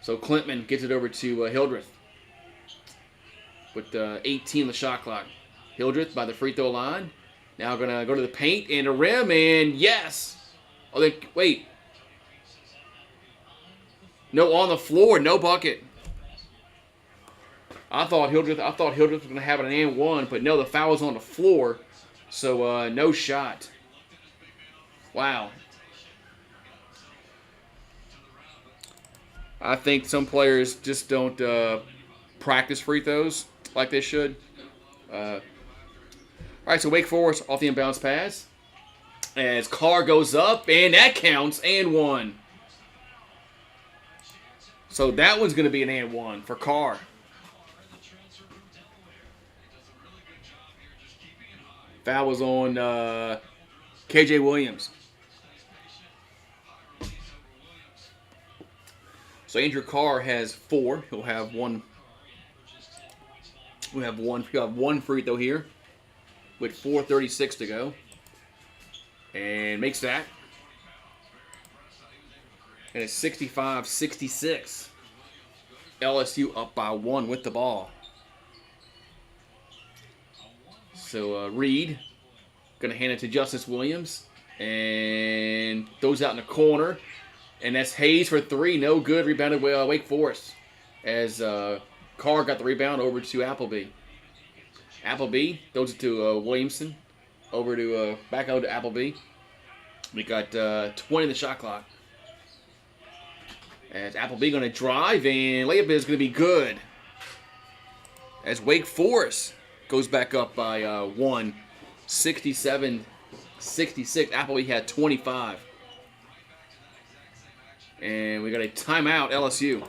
So Clintman gets it over to Hildreth with 18 on the shot clock. Hildreth by the free throw line. Now going to go to the paint and the rim, and yes. Oh, then, wait. No, on the floor, no bucket. I thought Hildreth was going to have an and one, but no, the foul was on the floor, so no shot. Wow. I think some players just don't practice free throws like they should. All right, so Wake Forest off the inbounds pass. As Carr goes up, and that counts, and one. So that one's going to be an and one for Carr. Foul was on KJ Williams. So Andrew Carr has 4. He'll have one. He'll have one free throw here with 4:36 to go. And makes that. And it's 65-66. LSU up by 1 with the ball. So Reed going to hand it to Justice Williams. And throws out in the corner. And that's Hayes for 3. No good. Rebounded by Wake Forest. As Carr got the rebound over to Appleby. Appleby throws it to Williamson. Over to back out to Appleby. We got 20 in the shot clock. As Appleby going to drive, and layup is going to be good. As Wake Forest goes back up by 1, 67-66. Appleby had 25. And we got a timeout, LSU.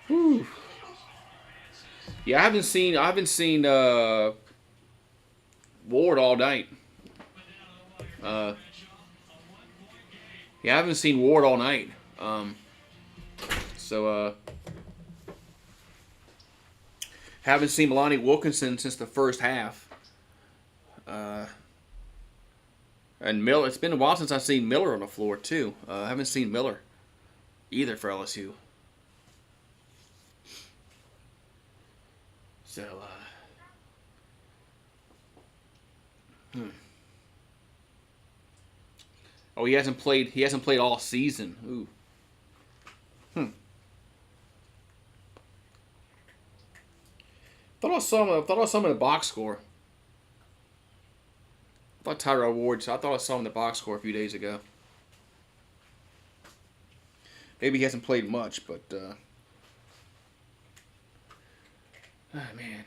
Whew. Yeah, I haven't seen Ward all night. Yeah, I haven't seen Ward all night. Haven't seen Melanie Wilkinson since the first half. And Miller, it's been a while since I've seen Miller on the floor, too. I haven't seen Miller either for LSU. So, Oh, he hasn't played all season. Ooh. Thought I saw him in the box score. I thought Tyrell Ward, so I thought I saw him in the box score a few days ago. Maybe he hasn't played much, but oh man.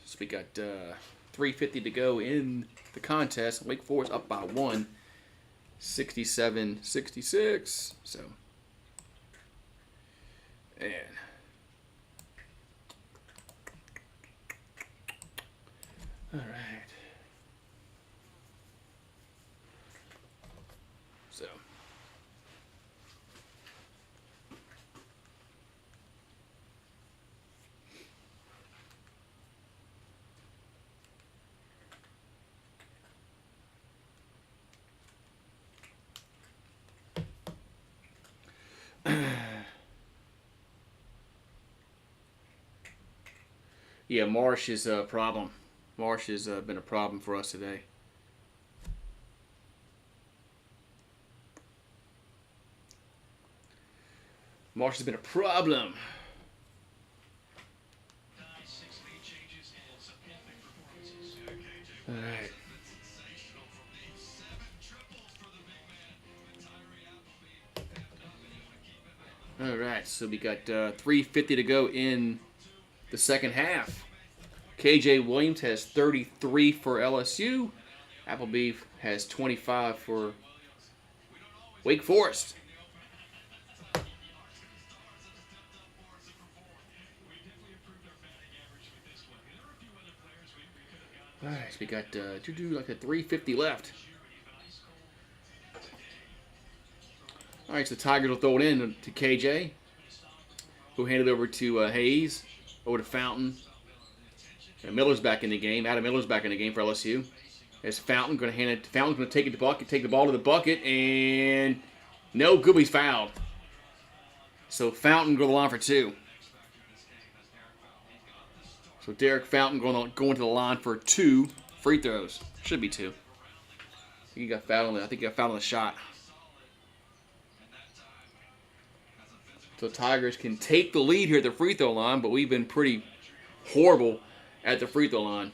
So we got 3:50 to go in the contest. Wake Forest up by 1. 67-66. So, and all right. So, yeah, Marsh is a problem. Marsh has been a problem for us today. Marsh has been a problem. All right. All right, so we got 3:50 to go in the second half. KJ Williams has 33 for LSU. Appleby has 25 for Wake Forest. All right, so we got like a 3:50 left. All right, so the Tigers will throw it in to KJ. Who hand it over to Hayes, over to Fountain. And Miller's back in the game. Adam Miller's back in the game for LSU. As Fountain going to hand it. Fountain's going to take the ball to the bucket, and no good. He's fouled. So Fountain go to the line for 2. So Derek Fountain going to the line for 2 Free throws. Should be 2. I think he got fouled on the shot. So Tigers can take the lead here at the free throw line, but we've been pretty horrible at the free throw line.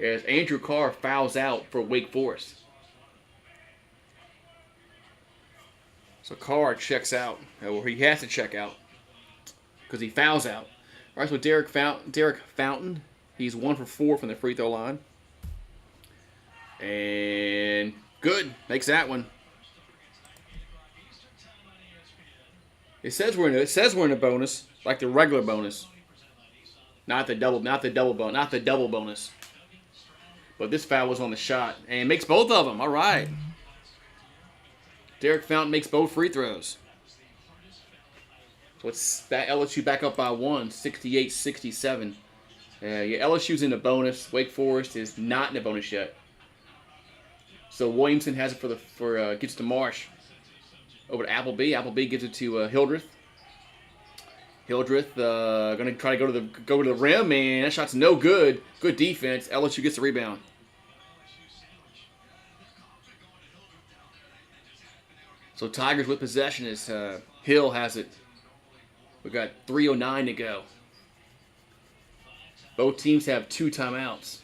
As Andrew Carr fouls out for Wake Forest. So Carr checks out, or he has to check out, because he fouls out. All right, so Derek Fountain, he's 1 for 4 from the free throw line. And good, makes that one. It says we're in a bonus, like the regular bonus, not the double bonus. But this foul was on the shot and makes both of them. All right. Derek Fountain makes both free throws. So it's that LSU back up by 1, 68-67. LSU's in the bonus. Wake Forest is not in the bonus yet. So Williamson has it gets to Marsh. Over to Appleby. Appleby gives it to Hildreth. Hildreth gonna try to go to the rim, and that shot's no good. Good defense. LSU gets the rebound. So Tigers with possession as Hill has it. We got 3:09 to go. Both teams have 2 timeouts.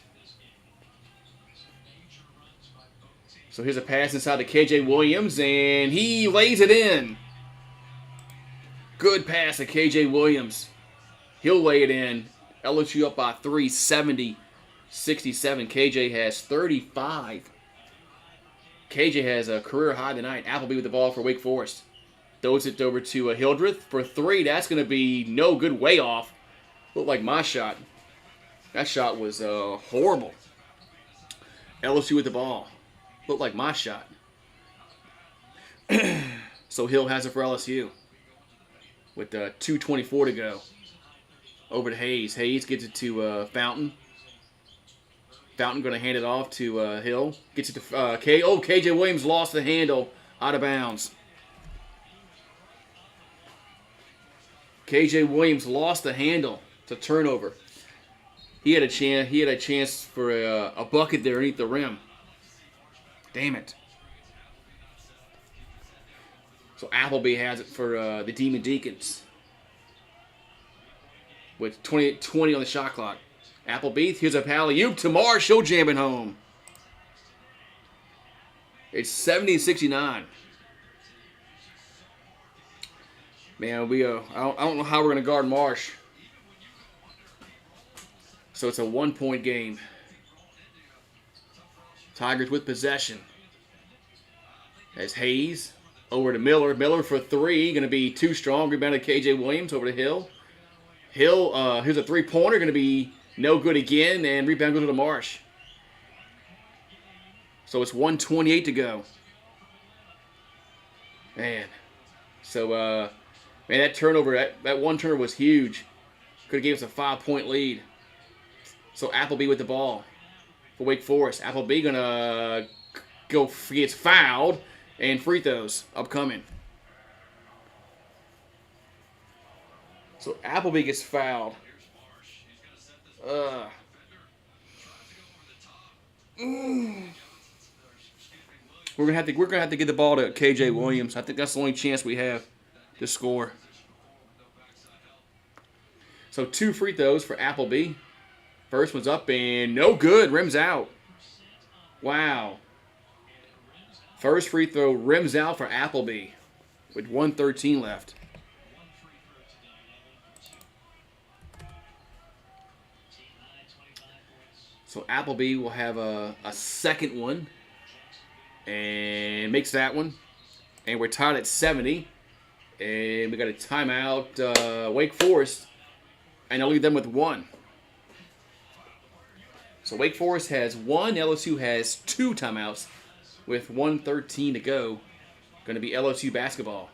So here's a pass inside to KJ Williams, and he lays it in. Good pass to KJ Williams. He'll lay it in. LSU up by 3, 70-67. KJ has 35. KJ has a career high tonight. Appleby with the ball for Wake Forest. Throws it over to Hildreth for 3. That's going to be no good, way off. Looked like my shot. That shot was horrible. LSU with the ball. Looked like my shot. So Hill has it for LSU. With 2:24 to go. Over to Hayes. Hayes gets it to Fountain. Fountain going to hand it off to Hill. Gets it to KJ Williams lost the handle. Out of bounds. KJ Williams lost the handle. It's a turnover. He had a chance for a bucket there underneath the rim. Damn it. So Appleby has it for the Deacons. With 20 on the shot clock. Appleby, here's a alley-oop to Marsh. He'll jam it home. It's 70-69. Man, I don't know how we're going to guard Marsh. So it's a 1-point game. Tigers with possession. As Hayes over to Miller. Miller for 3. Going to be too strong. Rebounded KJ Williams over to Hill. Hill, here's a 3-pointer. Going to be no good again. And rebound goes to Marsh. So it's 1:28 to go. Man. So, man, that turnover, that one turnover was huge. Could have gave us a 5-point lead. So Appleby with the ball for Wake Forest. Appleby gonna gets fouled, and free throws upcoming. So Appleby gets fouled. We're gonna have to get the ball to KJ Williams. I think that's the only chance we have to score. So 2 free throws for Appleby. First one's up and no good. Rims out. Wow. First free throw rims out for Appleby with 1:13 left. So Appleby will have a second one and makes that one. And we're tied at 70. And we got a timeout, Wake Forest. And I'll leave them with 1. So Wake Forest has 1. LSU has 2 timeouts with 1:13 to go. Going to be LSU basketball.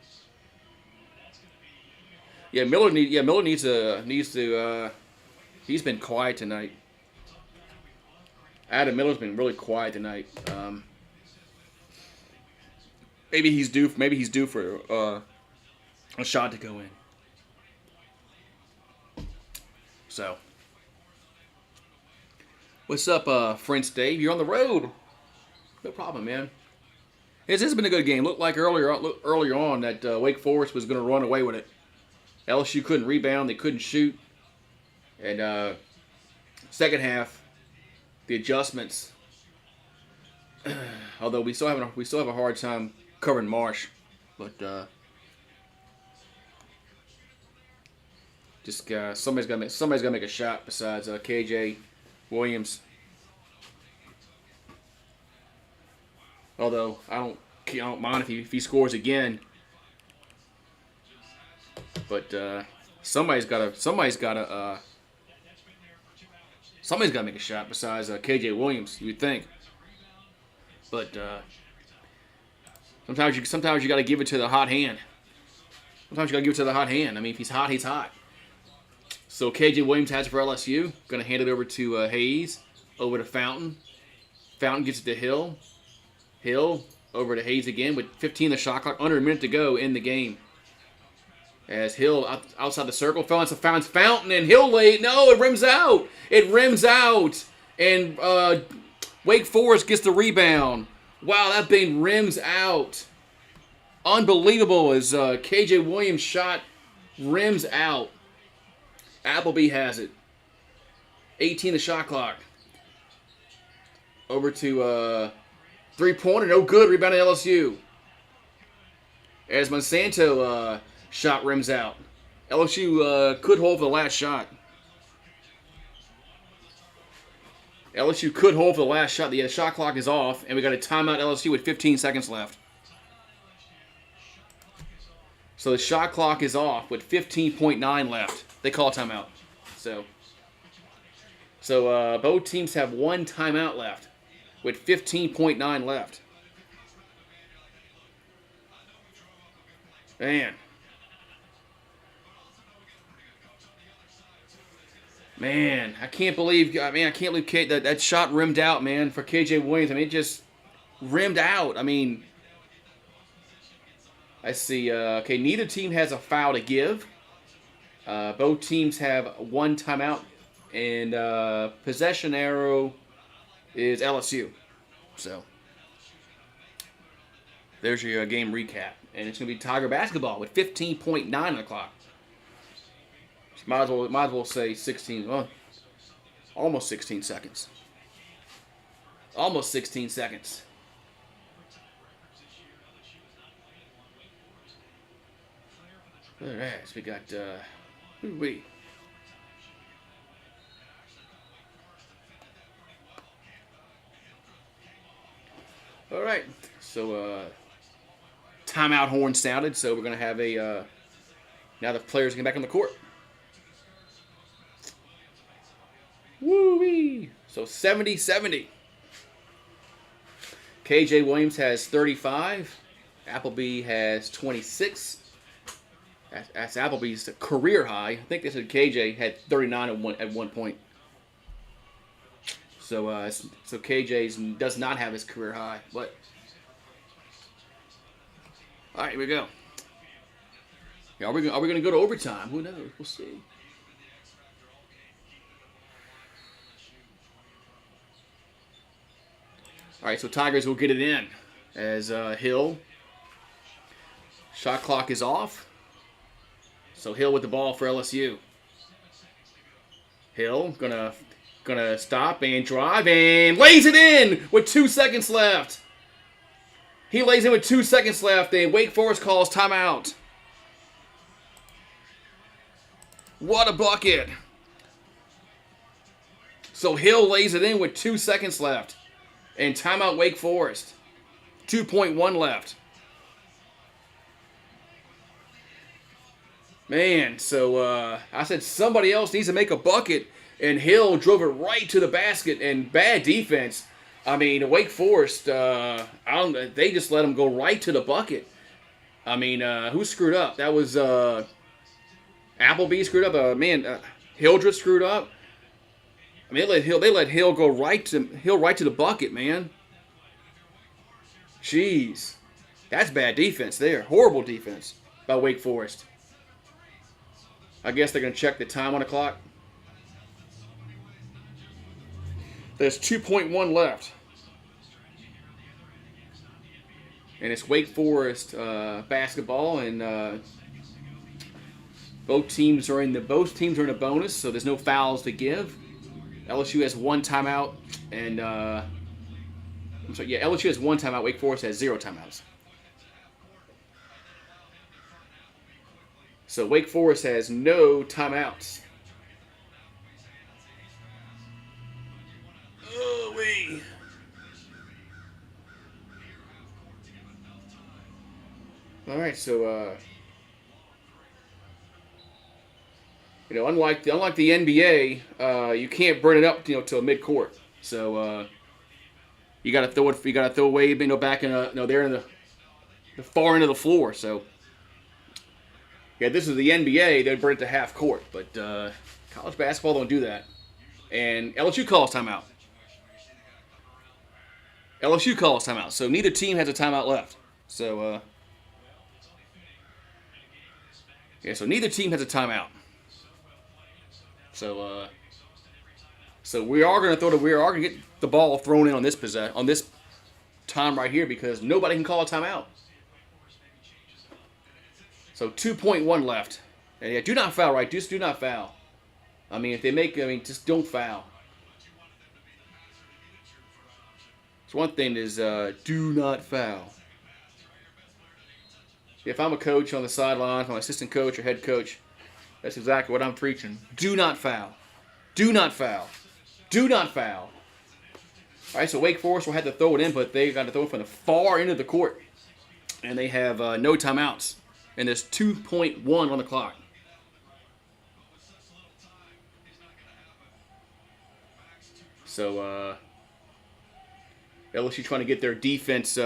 Yeah, Miller needs to. He's been quiet tonight. Adam Miller's been really quiet tonight. Maybe he's due for a shot to go in. So What's up, Prince Dave? You're on the road. No problem, man. This has been a good game. Looked like earlier on that Wake Forest was going to run away with it. LSU couldn't rebound. They couldn't shoot. And second half, the adjustments. Although we still have a hard time covering Marsh, but just somebody's got to make a shot besides KJ Williams. Although I don't mind if he scores again, but somebody's got to make a shot besides KJ Williams. You would think, but sometimes you got to give it to the hot hand. I mean, if he's hot, he's hot. So KJ Williams has it for LSU. Going to hand it over to Hayes, over to Fountain. Fountain gets it to Hill. Hill over to Hayes again with 15 the shot clock, under a minute to go in the game. As Hill outside the circle, finds Fountain, and Hill late. No, it rims out. And Wake Forest gets the rebound. Wow, that thing rims out. Unbelievable as KJ Williams' shot rims out. Appleby has it. 18 the shot clock. Over to three-pointer, no good. Rebound at LSU. As Monsanto shot rims out. LSU could hold for the last shot. The shot clock is off, and we got a timeout LSU with 15 seconds left. So the shot clock is off with 15.9 left. They call a timeout. So both teams have one timeout left with 15.9 left. Man, I can't believe that shot rimmed out, man, for KJ Williams. I mean, it just rimmed out. I mean, I see. Okay, neither team has a foul to give. Both teams have one timeout, and possession arrow is LSU. So there's your game recap, and it's going to be Tiger basketball with 15.9 on the clock. Might as well say 16. Well, almost 16 seconds. Almost 16 seconds. All right, so we got All right, so timeout horn sounded, so we're gonna have a now the players get back on the court. Woo-wee! So 70-70. KJ Williams has 35. Appleby has 26. That's Appleby's career high. I think they said KJ had 39 at one point. So KJ does not have his career high. But all right, here we go. Yeah, are we going to go to overtime? Who knows? We'll see. All right, so Tigers will get it in as Hill. Shot clock is off. So Hill with the ball for LSU. Hill gonna stop and drive and lays it in with 2 seconds left. He lays in with 2 seconds left, and Wake Forest calls timeout. What a bucket. So Hill lays it in with 2 seconds left. And timeout Wake Forest. 2.1 left. Man, so I said somebody else needs to make a bucket, and Hill drove it right to the basket, and bad defense. I mean, Wake Forest, they just let him go right to the bucket. I mean, who screwed up? That was Appleby screwed up. Hildreth screwed up. I mean, they let Hill go right to the bucket, man. Jeez, that's bad defense there. Horrible defense by Wake Forest. I guess they're gonna check the time on the clock. There's 2.1 left. And it's Wake Forest basketball, and both teams are in a bonus, so there's no fouls to give. LSU has one timeout, and LSU has one timeout. Wake Forest has 0 timeouts. So Wake Forest has no timeouts. Oh, wait. All right, so unlike the NBA, you can't burn it up, till midcourt. So you got to throw it. You got to throw away, back in there in the far end of the floor. So yeah, this is the NBA. They'd burn it to half court, but college basketball don't do that. And LSU calls timeout. LSU calls timeout. So neither team has a timeout left. So so neither team has a timeout. So we are going to get the ball thrown in on this time right here because nobody can call a timeout. So 2.1 left. And yeah, do not foul, right? Just do not foul. If they make, just don't foul. So one thing is, do not foul. If I'm a coach on the sideline, if I'm an assistant coach or head coach, that's exactly what I'm preaching. Do not foul. Do not foul. Do not foul. All right, so Wake Forest will have to throw it in, but they got to throw it from the far end of the court. And they have no timeouts. And there's 2.1 on the clock. So LSU trying to get their defense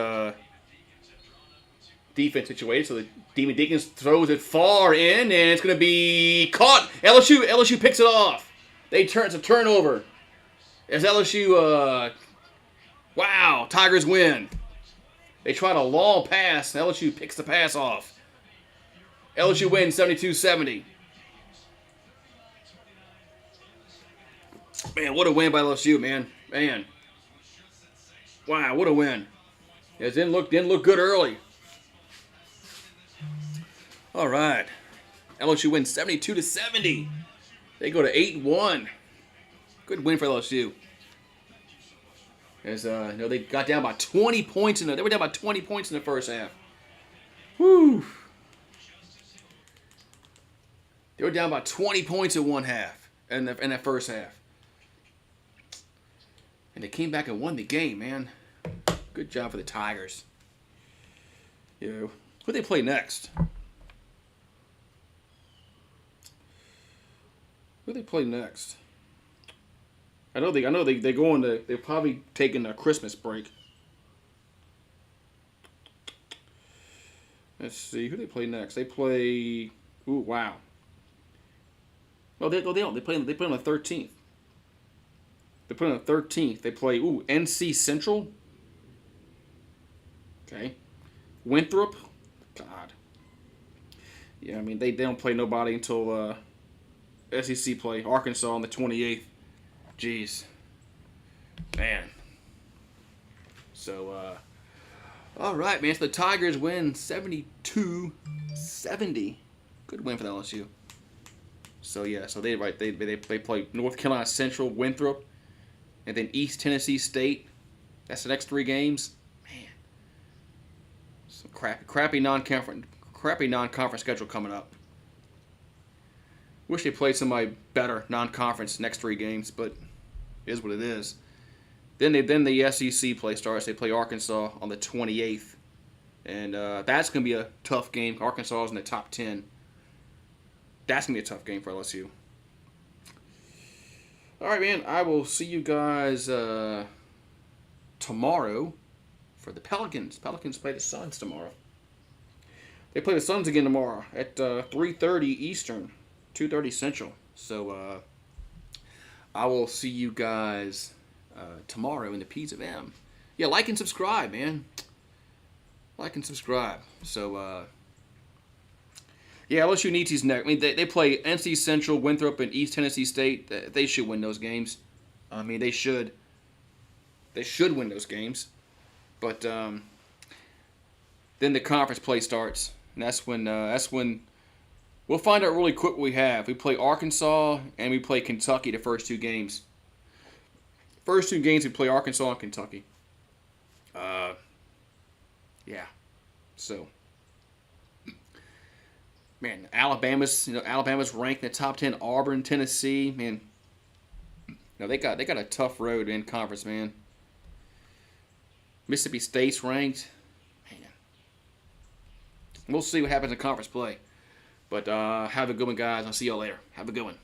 situated. So the Deacons throws it far in, and it's going to be caught. LSU picks it off. It's a turnover. As LSU, wow, Tigers win. They tried a long pass, and LSU picks the pass off. LSU wins 72-70. Man, what a win by LSU, man. Man. Wow, what a win. It didn't look good early. All right. LSU wins 72-70. They go to 8-1. Good win for LSU. As they got down by 20 points they were down by 20 points in the first half. Woo. They were down by 20 points in one half, in that first half. And they came back and won the game, man. Good job for the Tigers. Who they play next? Who they play next? I know they go on they're probably taking a Christmas break. Let's see who they play next. They play. Ooh, wow. Well, they don't. They play on the 13th. They play on the 13th. They play NC Central. Okay. Winthrop. God. Yeah, they don't play nobody until SEC play. Arkansas on the 28th. Jeez. Man. So, all right, man. So the Tigers win 72-70. Good win for the LSU. So, yeah. So they play North Carolina Central, Winthrop, and then East Tennessee State. That's the next 3 games. Man. Some crappy non-conference schedule coming up. Wish they played somebody better non-conference next 3 games, but it is what it is. Then the SEC play starts. They play Arkansas on the 28th, and that's going to be a tough game. Arkansas is in the top 10. That's going to be a tough game for LSU. All right, man. I will see you guys tomorrow for the Pelicans. Pelicans play the Suns tomorrow. They play the Suns again tomorrow at 3:30 Eastern. 2:30 Central. So I will see you guys tomorrow in the P's of M. Yeah, like and subscribe, man. Like and subscribe. So yeah, LSU needs these next. They play NC Central, Winthrop, and East Tennessee State. They should win those games. They should. They should win those games. But then the conference play starts, and that's when we'll find out really quick what we have. We play Arkansas and we play Kentucky the first 2 games. First 2 games we play Arkansas and Kentucky. Yeah. So, man, Alabama's ranked in the top 10. Auburn, Tennessee, man. They got a tough road in conference, man. Mississippi State's ranked. Man. We'll see what happens in conference play. But have a good one, guys. I'll see y'all later. Have a good one.